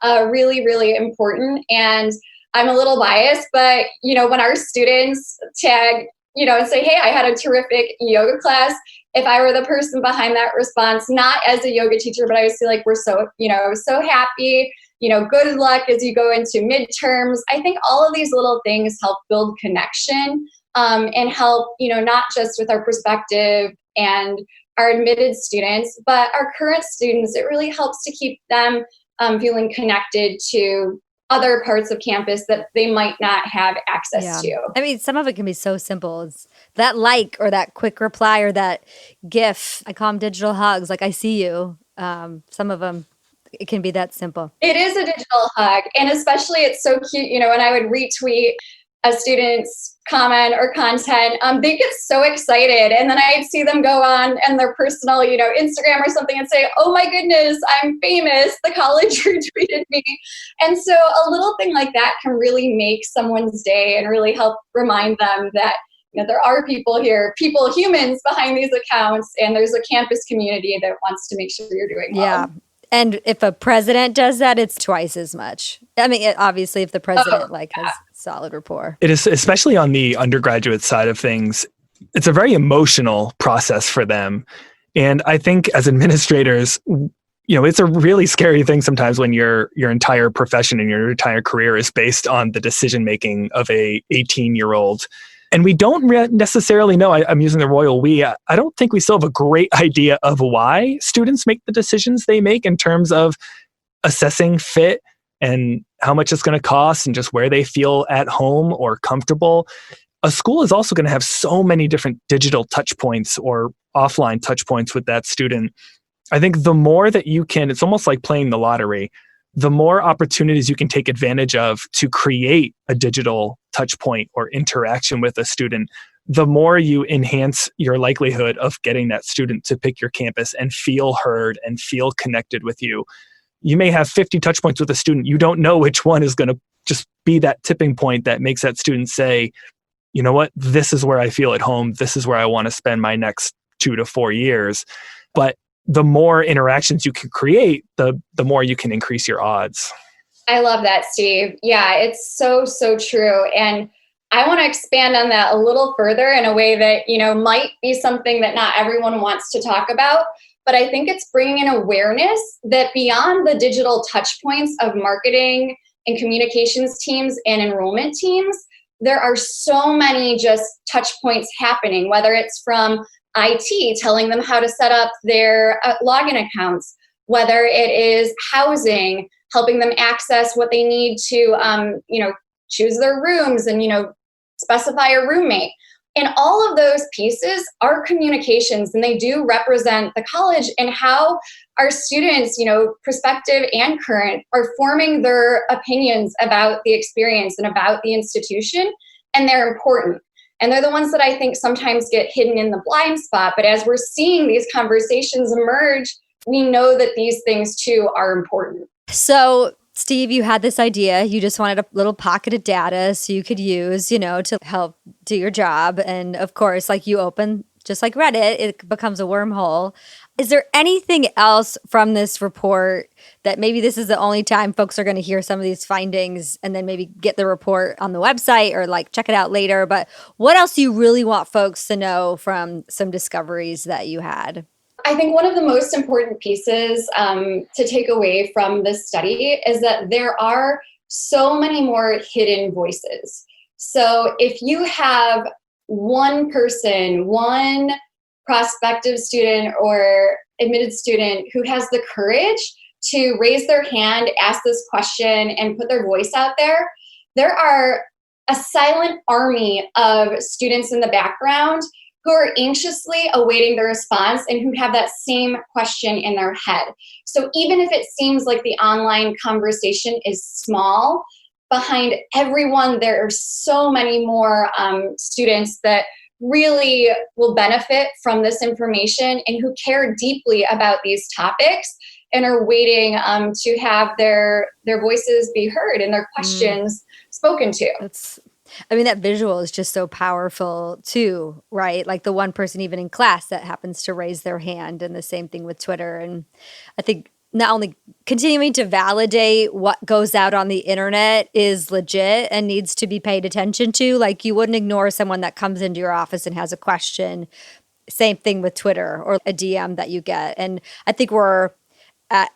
really, really important. And I'm a little biased, but, when our students tag, and say, hey, I had a terrific yoga class, if I were the person behind that response, not as a yoga teacher, but I would feel like we're so, so happy, good luck as you go into midterms. I think all of these little things help build connection, and help, not just with our prospective and our admitted students, but our current students. It really helps to keep them feeling connected to other parts of campus that they might not have access to. I mean, some of it can be so simple. It's that like, or that quick reply, or that GIF. I call them digital hugs. Like, I see you. Some of them, it can be that simple. It is a digital hug. And especially it's so cute, when I would retweet a student's comment or content, they get so excited. And then I'd see them go on and their personal, Instagram or something and say, oh my goodness, I'm famous. The college retweeted me. And so a little thing like that can really make someone's day and really help remind them that, there are people here, humans behind these accounts, and there's a campus community that wants to make sure you're doing well. Yeah. And if a president does that, it's twice as much. I mean, obviously, if the president has solid rapport. It is, especially on the undergraduate side of things, it's a very emotional process for them. And I think as administrators, it's a really scary thing sometimes when your entire profession and your entire career is based on the decision-making of a 18-year-old. And we don't necessarily know, I'm using the royal we, I don't think we still have a great idea of why students make the decisions they make in terms of assessing fit and how much it's going to cost and just where they feel at home or comfortable. A school is also going to have so many different digital touch points or offline touch points with that student. I think the more that you can, it's almost like playing the lottery, the more opportunities you can take advantage of to create a digital touch point or interaction with a student, the more you enhance your likelihood of getting that student to pick your campus and feel heard and feel connected with you. You may have 50 touch points with a student. You don't know which one is going to just be that tipping point that makes that student say, you know what, this is where I feel at home. This is where I want to spend my next 2 to 4 years. But the more interactions you can create, the more you can increase your odds. I love that, Steve. Yeah, it's so, so true. And I want to expand on that a little further in a way that, might be something that not everyone wants to talk about. But I think it's bringing an awareness that beyond the digital touch points of marketing and communications teams and enrollment teams, there are so many just touch points happening, whether it's from IT, telling them how to set up their login accounts, whether it is housing, helping them access what they need to, choose their rooms and, specify a roommate. And all of those pieces are communications, and they do represent the college and how our students, prospective and current, are forming their opinions about the experience and about the institution, and they're important. And they're the ones that I think sometimes get hidden in the blind spot. But as we're seeing these conversations emerge, we know that these things too are important. So, Steve, you had this idea. You just wanted a little pocket of data so you could use, to help do your job. And of course, like you open, just like Reddit, it becomes a wormhole. Is there anything else from this report that maybe this is the only time folks are going to hear some of these findings and then maybe get the report on the website or check it out later? But what else do you really want folks to know from some discoveries that you had? I think one of the most important pieces to take away from this study is that there are so many more hidden voices. So if you have one person, one prospective student or admitted student who has the courage to raise their hand, ask this question, and put their voice out there, there are a silent army of students in the background who are anxiously awaiting the response and who have that same question in their head. So even if it seems like the online conversation is small, behind everyone, there are so many more students that really will benefit from this information and who care deeply about these topics and are waiting to have their voices be heard and their questions spoken to. That visual is just so powerful too, right? Like the one person even in class that happens to raise their hand, and the same thing with Twitter. And I think not only continuing to validate what goes out on the internet is legit and needs to be paid attention to. Like you wouldn't ignore someone that comes into your office and has a question. Same thing with Twitter or a DM that you get. And I think we're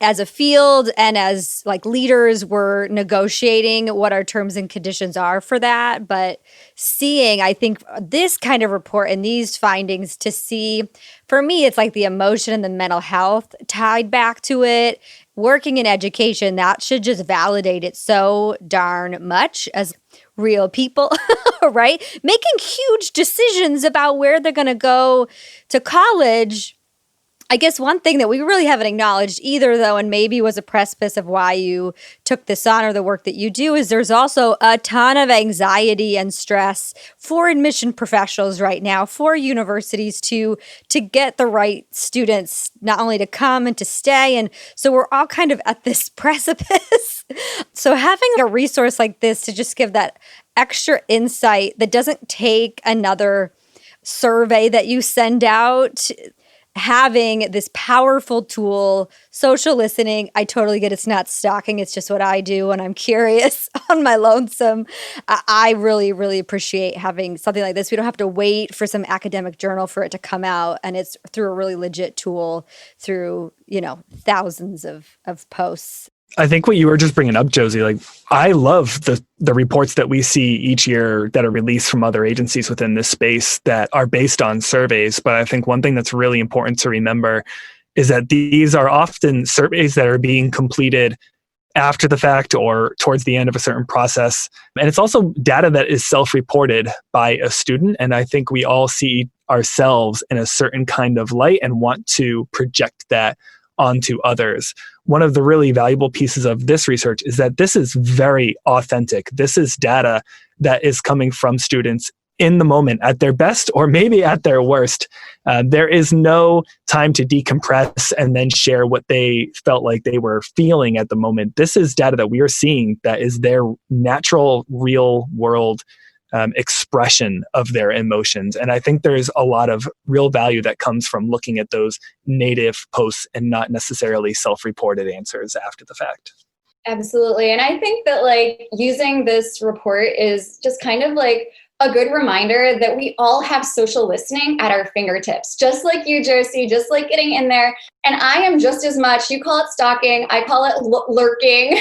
as a field and as leaders, we're negotiating what our terms and conditions are for that. But seeing, I think, this kind of report and these findings to see, for me, it's like the emotion and the mental health tied back to it. Working in education, that should just validate it so darn much as real people, right? Making huge decisions about where they're going to go to college. I guess one thing that we really haven't acknowledged either, though, and maybe was a precipice of why you took this on or the work that you do, is there's also a ton of anxiety and stress for admission professionals right now, for universities to get the right students, not only to come and to stay. And so we're all kind of at this precipice. So having a resource like this to just give that extra insight that doesn't take another survey that you send out. Having this powerful tool, social listening, I totally get it's not stalking. It's just what I do when I'm curious on my lonesome. I really, really appreciate having something like this. We don't have to wait for some academic journal for it to come out. And it's through a really legit tool through, thousands of posts. I think what you were just bringing up, Josie, like I love the reports that we see each year that are released from other agencies within this space that are based on surveys. But I think one thing that's really important to remember is that these are often surveys that are being completed after the fact or towards the end of a certain process. And it's also data that is self-reported by a student. And I think we all see ourselves in a certain kind of light and want to project that onto others. One of the really valuable pieces of this research is that this is very authentic. This is data that is coming from students in the moment at their best or maybe at their worst. There is no time to decompress and then share what they felt like they were feeling at the moment. This is data that we are seeing that is their natural, real world expression of their emotions. And I think there's a lot of real value that comes from looking at those native posts and not necessarily self-reported answers after the fact. Absolutely. And I think that using this report is just kind of a good reminder that we all have social listening at our fingertips, just like you, Josie, just like getting in there. And I am just as much, you call it stalking, I call it lurking.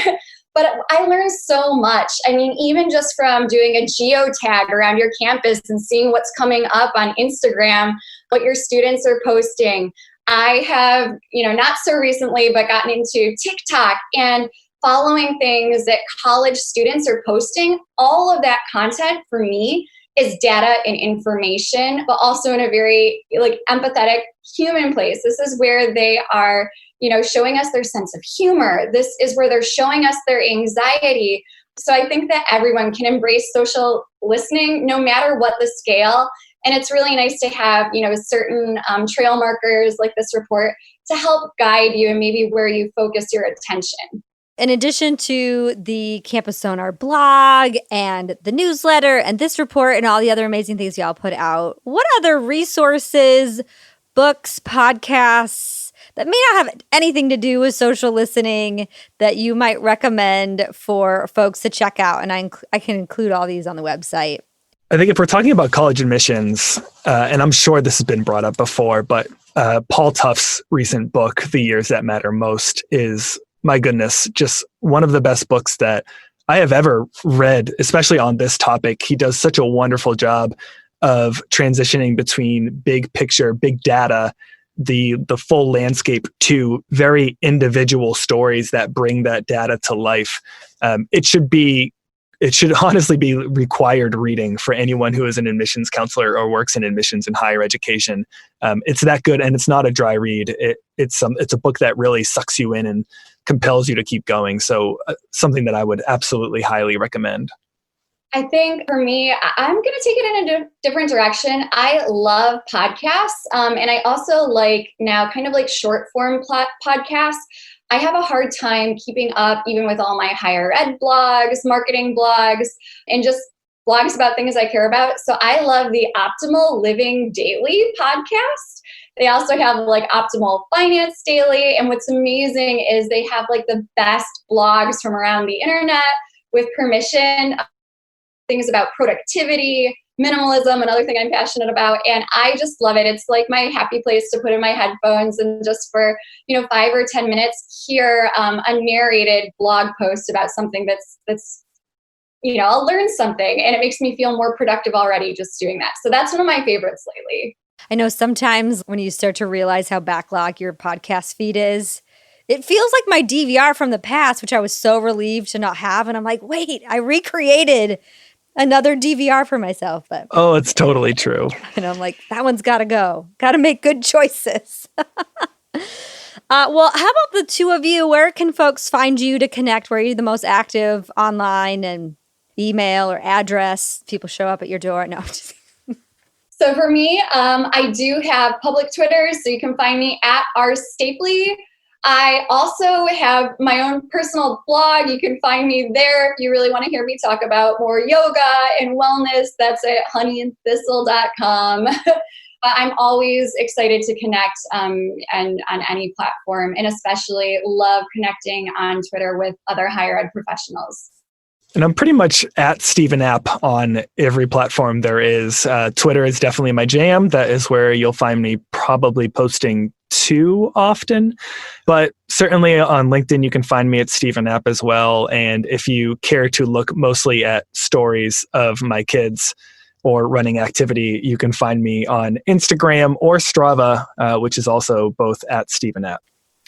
But I learned so much. I mean, even just from doing a geotag around your campus and seeing what's coming up on Instagram, what your students are posting. I have, not so recently, but gotten into TikTok and following things that college students are posting. All of that content for me is data and information, but also in a very empathetic human place. This is where they are showing us their sense of humor. This is where they're showing us their anxiety. So I think that everyone can embrace social listening, no matter what the scale. And it's really nice to have, certain trail markers like this report to help guide you and maybe where you focus your attention. In addition to the Campus Sonar blog and the newsletter and this report and all the other amazing things y'all put out, what other resources, books, podcasts that may not have anything to do with social listening that you might recommend for folks to check out? And I can include all these on the website. I think if we're talking about college admissions, and I'm sure this has been brought up before, but Paul Tuff's recent book, The Years That Matter Most, is, my goodness, just one of the best books that I have ever read, especially on this topic. He does such a wonderful job of transitioning between big picture, big data, the full landscape to very individual stories that bring that data to life. It should honestly be required reading for anyone who is an admissions counselor or works in admissions in higher education. It's that good, and it's not a dry read. It's a book that really sucks you in and compels you to keep going. So something that I would absolutely highly recommend. I think for me, I'm going to take it in a different direction. I love podcasts. And I also like now kind of short form podcasts. I have a hard time keeping up even with all my higher ed blogs, marketing blogs, and just blogs about things I care about. So I love the Optimal Living Daily podcast. They also have Optimal Finance Daily. And what's amazing is they have the best blogs from around the internet with permission, things about productivity, minimalism, another thing I'm passionate about. And I just love it. It's my happy place to put in my headphones and just for, 5 or 10 minutes hear a narrated blog post about something that's I'll learn something and it makes me feel more productive already just doing that. So that's one of my favorites lately. I know sometimes when you start to realize how backlogged your podcast feed is, it feels like my DVR from the past, which I was so relieved to not have. And I'm like, wait, I recreated another DVR for myself. But oh, it's totally true. And I'm like, that one's got to go. Got to make good choices. Well, how about the two of you? Where can folks find you to connect? Where are you the most active online, and email or address? People show up at your door. No, just So for me, I do have public Twitter, so you can find me at @rstapley. I also have my own personal blog. You can find me there if you really want to hear me talk about more yoga and wellness. That's at honeyandthistle.com. I'm always excited to connect and on any platform, and especially love connecting on Twitter with other higher ed professionals. And I'm pretty much at Stephen App on every platform there is. Twitter is definitely my jam. That is where you'll find me probably posting too often. But certainly on LinkedIn, you can find me at Stephen App as well. And if you care to look mostly at stories of my kids or running activity, you can find me on Instagram or Strava, which is also both at Stephen App.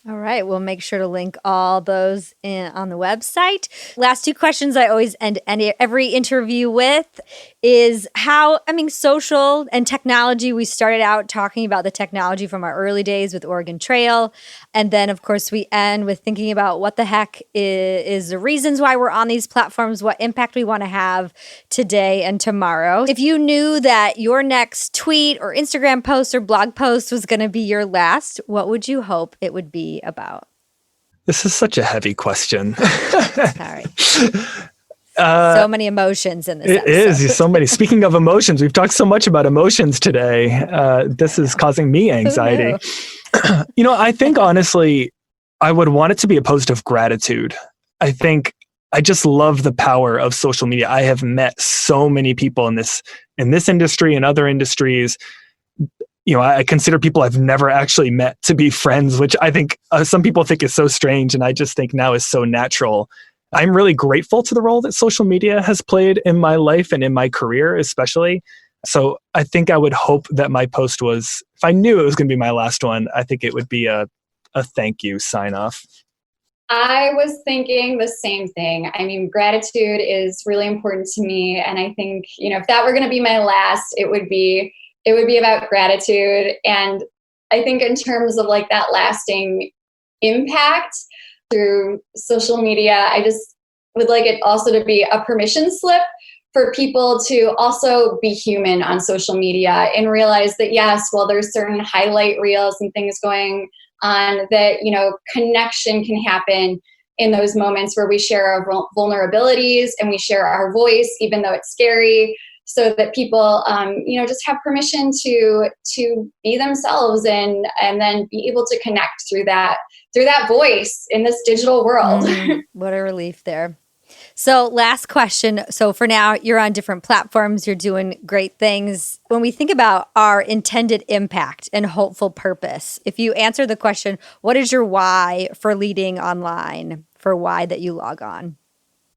All right. We'll make sure to link all those on the website. Last two questions I always end every interview with is social and technology. We started out talking about the technology from our early days with Oregon Trail. And then, of course, we end with thinking about what the heck is the reasons why we're on these platforms, what impact we want to have today and tomorrow. If you knew that your next tweet or Instagram post or blog post was going to be your last, what would you hope it would be about? This is such a heavy question. Sorry. So many emotions in this episode. It is. So many. Speaking of emotions, we've talked so much about emotions today. This is causing me anxiety. I think honestly, I would want it to be a post of gratitude. I just love the power of social media. I have met so many people in this industry and other industries. I consider people I've never actually met to be friends, which I think some people think is so strange. And I just think now is so natural. I'm really grateful to the role that social media has played in my life and in my career, especially. So I think I would hope that my post was, if I knew it was going to be my last one, I think it would be a thank you sign off. I was thinking the same thing. I mean, gratitude is really important to me. And I think, if that were going to be my last, it would be about gratitude. And I think in terms of like that lasting impact through social media, I just would like it also to be a permission slip for people to also be human on social media and realize that, yes, while there's certain highlight reels and things going on, that, connection can happen in those moments where we share our vulnerabilities and we share our voice, even though it's scary, so that people, just have permission to be themselves and then be able to connect through that voice in this digital world. What a relief there. So last question. So for now, you're on different platforms. You're doing great things. When we think about our intended impact and hopeful purpose, if you answer the question, what is your why for leading online, for why that you log on?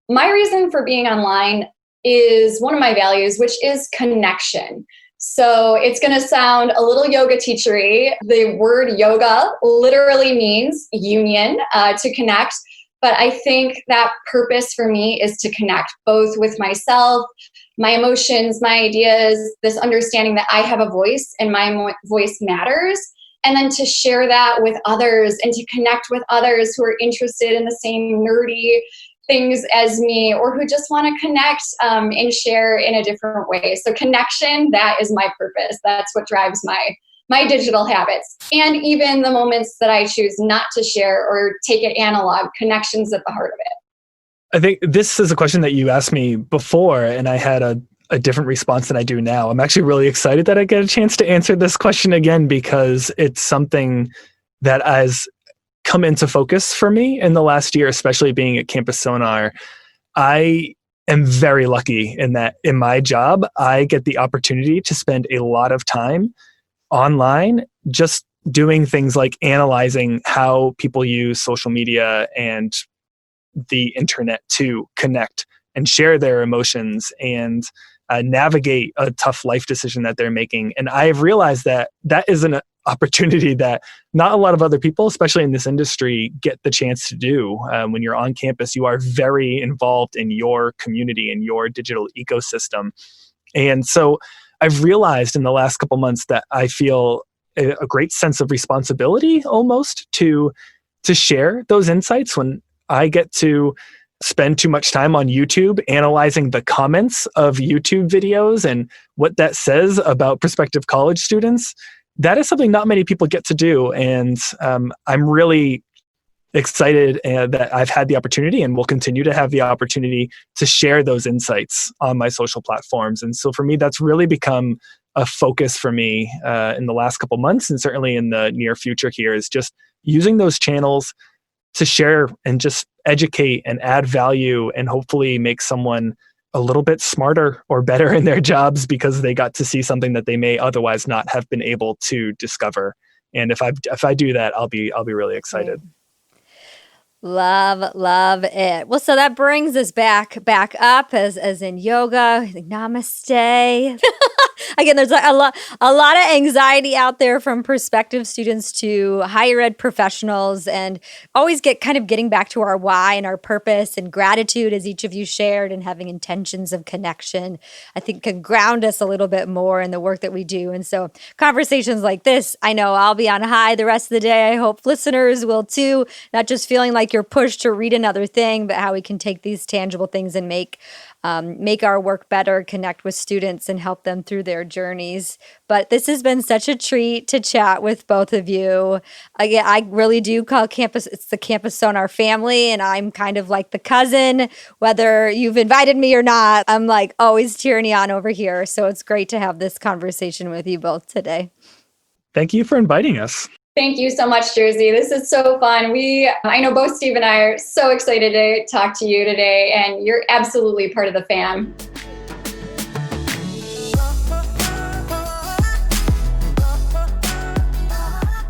My reason for being online is one of my values, which is connection. So it's going to sound a little yoga teachery. The word yoga literally means union, to connect. But I think that purpose for me is to connect both with myself, my emotions, my ideas, this understanding that I have a voice and my voice matters. And then to share that with others and to connect with others who are interested in the same nerdy things as me, or who just want to connect and share in a different way. So connection, that is my purpose. That's what drives my digital habits. And even the moments that I choose not to share or take it analog, connection's at the heart of it. I think this is a question that you asked me before, and I had a different response than I do now. I'm actually really excited that I get a chance to answer this question again, because it's something that has come into focus for me in the last year, especially being at Campus Sonar. I am very lucky in that in my job, I get the opportunity to spend a lot of time online, just doing things like analyzing how people use social media and the internet to connect and share their emotions and navigate a tough life decision that they're making. And I've realized that is an opportunity that not a lot of other people, especially in this industry, get the chance to do. When you're on campus, you are very involved in your community and your digital ecosystem. And so I've realized in the last couple months that I feel a great sense of responsibility almost to share those insights when I get to spend too much time on YouTube analyzing the comments of YouTube videos and what that says about prospective college students. That is something not many people get to do. And I'm really excited that I've had the opportunity and will continue to have the opportunity to share those insights on my social platforms. And so for me, that's really become a focus for me in the last couple months, and certainly in the near future here, is just using those channels to share and just educate and add value and hopefully make someone a little bit smarter or better in their jobs because they got to see something that they may otherwise not have been able to discover. And if I do that, I'll be really excited. Right. Love it. Well, so that brings us back up as in yoga. I think namaste. Again, there's a lot of anxiety out there from prospective students to higher ed professionals, and always getting back to our why and our purpose and gratitude, as each of you shared, and having intentions of connection, I think can ground us a little bit more in the work that we do. And so conversations like this, I know I'll be on high the rest of the day. I hope listeners will too, not just feeling like you're pushed to read another thing, but how we can take these tangible things and make our work better, connect with students, and help them through their journeys. But this has been such a treat to chat with both of you. Again, I really do call it's the Campus Sonar family, and I'm kind of like the cousin, whether you've invited me or not. I'm like always cheering you on over here. So it's great to have this conversation with you both today. Thank you for inviting us. Thank you so much, Josie. This is so fun. I know both Steve and I are so excited to talk to you today, and you're absolutely part of the fam.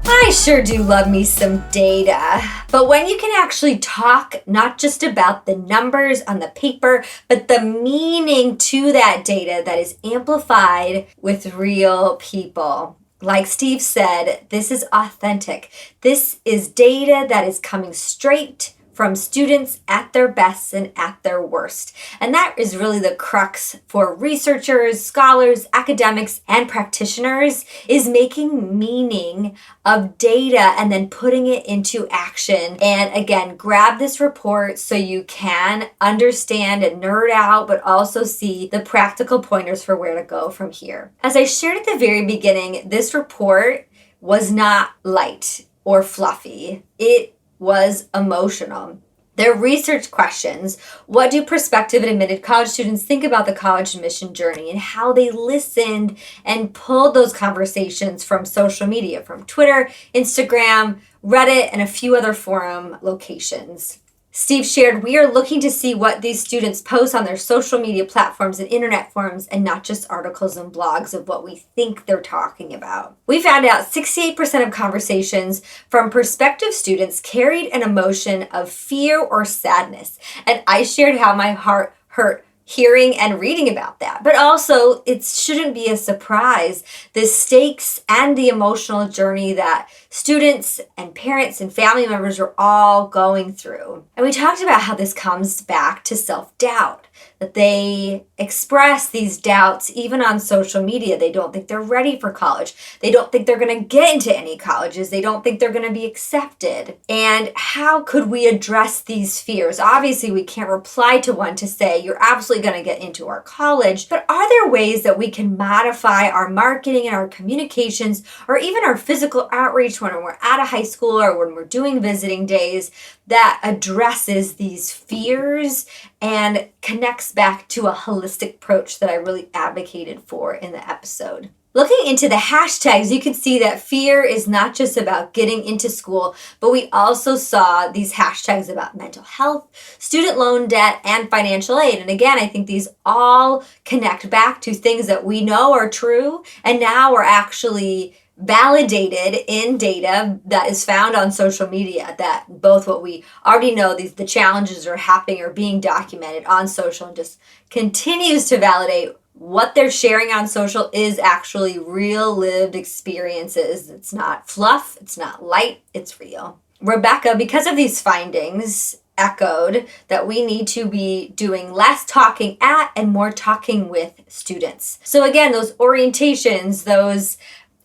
I sure do love me some data, but when you can actually talk not just about the numbers on the paper, but the meaning to that data that is amplified with real people. Like Steve said, this is authentic. This is data that is coming straight from students at their best and at their worst. And that is really the crux for researchers, scholars, academics, and practitioners, is making meaning of data and then putting it into action. And again, grab this report so you can understand and nerd out, but also see the practical pointers for where to go from here. As I shared at the very beginning, this report was not light or fluffy. It was emotional. Their research questions: what do prospective and admitted college students think about the college admission journey, and how they listened and pulled those conversations from social media, from Twitter, Instagram, Reddit, and a few other forum locations. Steve shared, we are looking to see what these students post on their social media platforms and internet forums, and not just articles and blogs of what we think they're talking about. We found out 68% of conversations from prospective students carried an emotion of fear or sadness. And I shared how my heart hurt hearing and reading about that. But also, it shouldn't be a surprise, the stakes and the emotional journey that students and parents and family members are all going through. And we talked about how this comes back to self-doubt, that they express these doubts even on social media. They don't think they're ready for college. They don't think they're going to get into any colleges. They don't think they're going to be accepted. And how could we address these fears? Obviously, we can't reply to one to say, you're absolutely going to get into our college. But are there ways that we can modify our marketing and our communications, or even our physical outreach when we're at a high school or when we're doing visiting days, that addresses these fears and connects back to a holistic approach that I really advocated for in the episode? Looking into the hashtags, you could see that fear is not just about getting into school, but we also saw these hashtags about mental health, student loan debt, and financial aid. And again, I think these all connect back to things that we know are true and now are actually validated in data that is found on social media, that both what we already know, the challenges are happening or being documented on social, and just continues to validate what they're sharing on social is actually real lived experiences. It's not fluff, it's not light, it's real. Rebecca, because of these findings, echoed that we need to be doing less talking at and more talking with students. So again, those orientations, those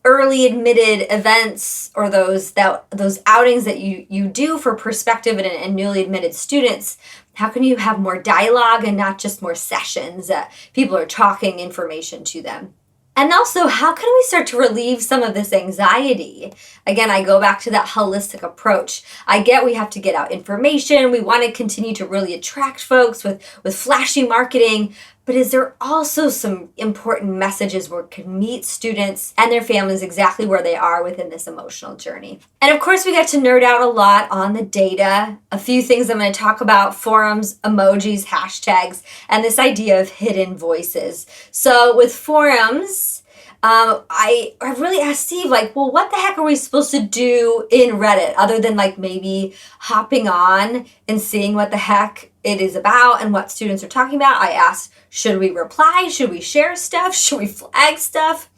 early admitted events, or those outings that you do for prospective and newly admitted students, how can you have more dialogue and not just more sessions that people are talking information to them? And also, how can we start to relieve some of this anxiety? Again, I go back to that holistic approach. I get we have to get out information. We want to continue to really attract folks with flashy marketing. But is there also some important messages where we can meet students and their families exactly where they are within this emotional journey? And of course, we get to nerd out a lot on the data. A few things I'm going to talk about: forums, emojis, hashtags, and this idea of hidden voices. So with forums, I really asked Steve, well, what the heck are we supposed to do in Reddit other than maybe hopping on and seeing what the heck it is about and what students are talking about? I asked, should we reply? Should we share stuff? Should we flag stuff?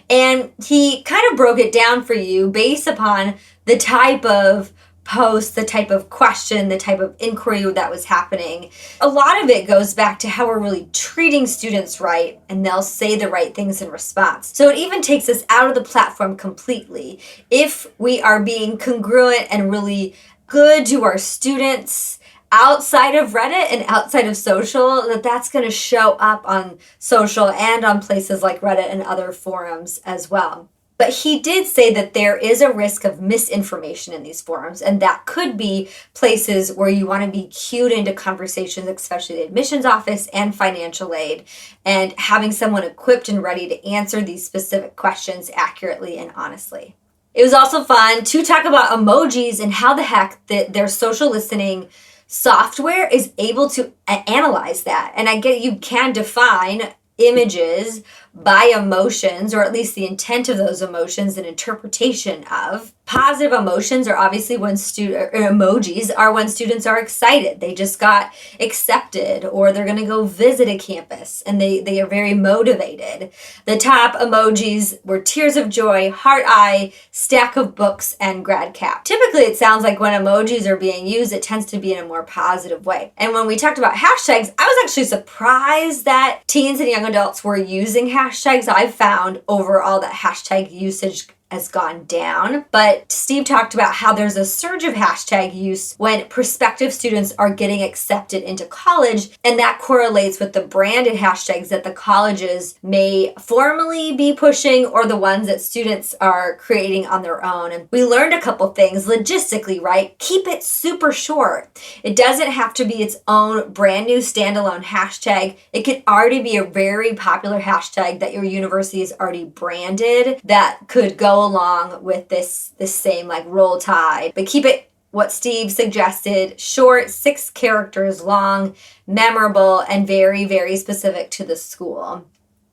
And he kind of broke it down for you based upon the type of post, the type of question, the type of inquiry that was happening. A lot of it goes back to how we're really treating students right, and they'll say the right things in response. So it even takes us out of the platform completely. If we are being congruent and really good to our students outside of Reddit and outside of social, that's going to show up on social and on places like Reddit and other forums as well. But he did say that there is a risk of misinformation in these forums, and that could be places where you want to be cued into conversations, especially the admissions office and financial aid, and having someone equipped and ready to answer these specific questions accurately and honestly. It was also fun to talk about emojis and how the heck their social listening software is able to analyze that. And I get you can define images by emotions, or at least the intent of those emotions and interpretation of. Positive emotions are obviously when emojis are when students are excited. They just got accepted, or they're going to go visit a campus and they are very motivated. The top emojis were tears of joy, heart eye, stack of books, and grad cap. Typically, it sounds like when emojis are being used, it tends to be in a more positive way. And when we talked about hashtags, I was actually surprised that teens and young adults were using hashtags. I've found overall that hashtag usage has gone down. But Steve talked about how there's a surge of hashtag use when prospective students are getting accepted into college, and that correlates with the branded hashtags that the colleges may formally be pushing or the ones that students are creating on their own. And we learned a couple things logistically, right? Keep it super short. It doesn't have to be its own brand new standalone hashtag. It could already be a very popular hashtag that your university has already branded that could go along with this same roll tide, but keep it what Steve suggested: short, 6 characters long, memorable, and very, very specific to the school.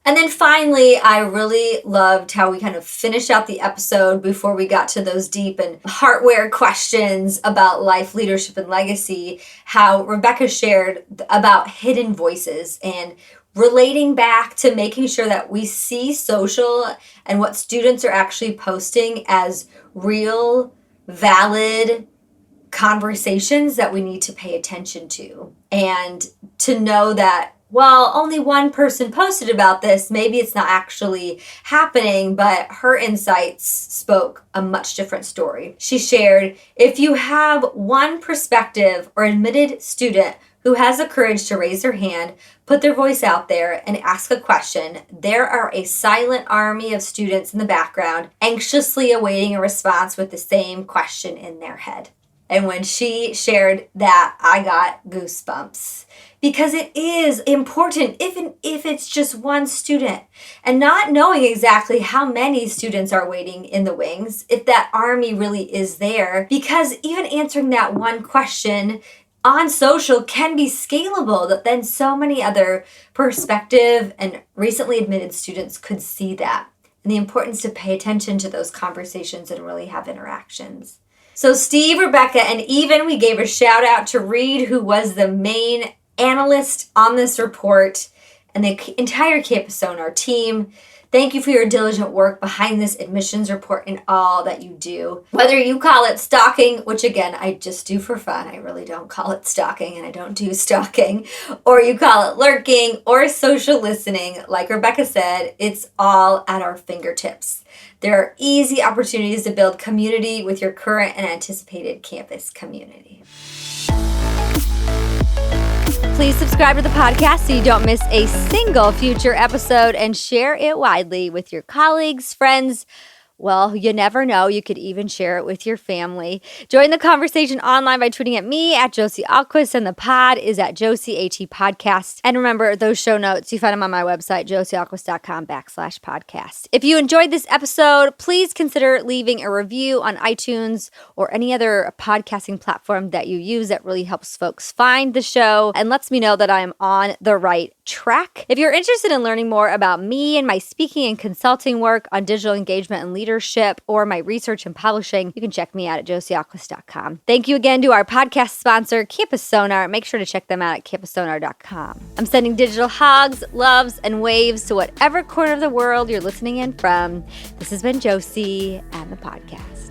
And then finally, I really loved how we kind of finished out the episode before we got to those deep and heartware questions about life, leadership, and legacy, how Rebecca shared about hidden voices and relating back to making sure that we see social and what students are actually posting as real, valid conversations that we need to pay attention to. And to know that, well, only one person posted about this, maybe it's not actually happening, but her insights spoke a much different story. She shared, if you have one prospective or admitted student who has the courage to raise their hand, put their voice out there, and ask a question, there are a silent army of students in the background anxiously awaiting a response with the same question in their head. And when she shared that, I got goosebumps. Because it is important, even if it's just one student. And not knowing exactly how many students are waiting in the wings, if that army really is there. Because even answering that one question on social can be scalable, that then so many other prospective and recently admitted students could see that. And the importance to pay attention to those conversations and really have interactions. So Steve, Rebecca, and even we gave a shout out to Reed, who was the main analyst on this report, and the entire Campus Sonar team. Thank you for your diligent work behind this admissions report and all that you do. Whether you call it stalking, which again, I just do for fun. I really don't call it stalking, and I don't do stalking. Or you call it lurking or social listening. Like Rebecca said, it's all at our fingertips. There are easy opportunities to build community with your current and anticipated campus community. Please subscribe to the podcast so you don't miss a single future episode, and share it widely with your colleagues, friends. Well, you never know. You could even share it with your family. Join the conversation online by tweeting at me at Josie Ahlquist, and the pod is at Josie AT Podcast. And remember, those show notes, you find them on my website, josieahlquist.com/podcast. If you enjoyed this episode, please consider leaving a review on iTunes or any other podcasting platform that you use. That really helps folks find the show and lets me know that I am on the right track. If you're interested in learning more about me and my speaking and consulting work on digital engagement and leadership, or my research and publishing, you can check me out at josieahlquist.com. Thank you again to our podcast sponsor, Campus Sonar. Make sure to check them out at campussonar.com. I'm sending digital hugs, loves, and waves to whatever corner of the world you're listening in from. This has been Josie and the Podcast.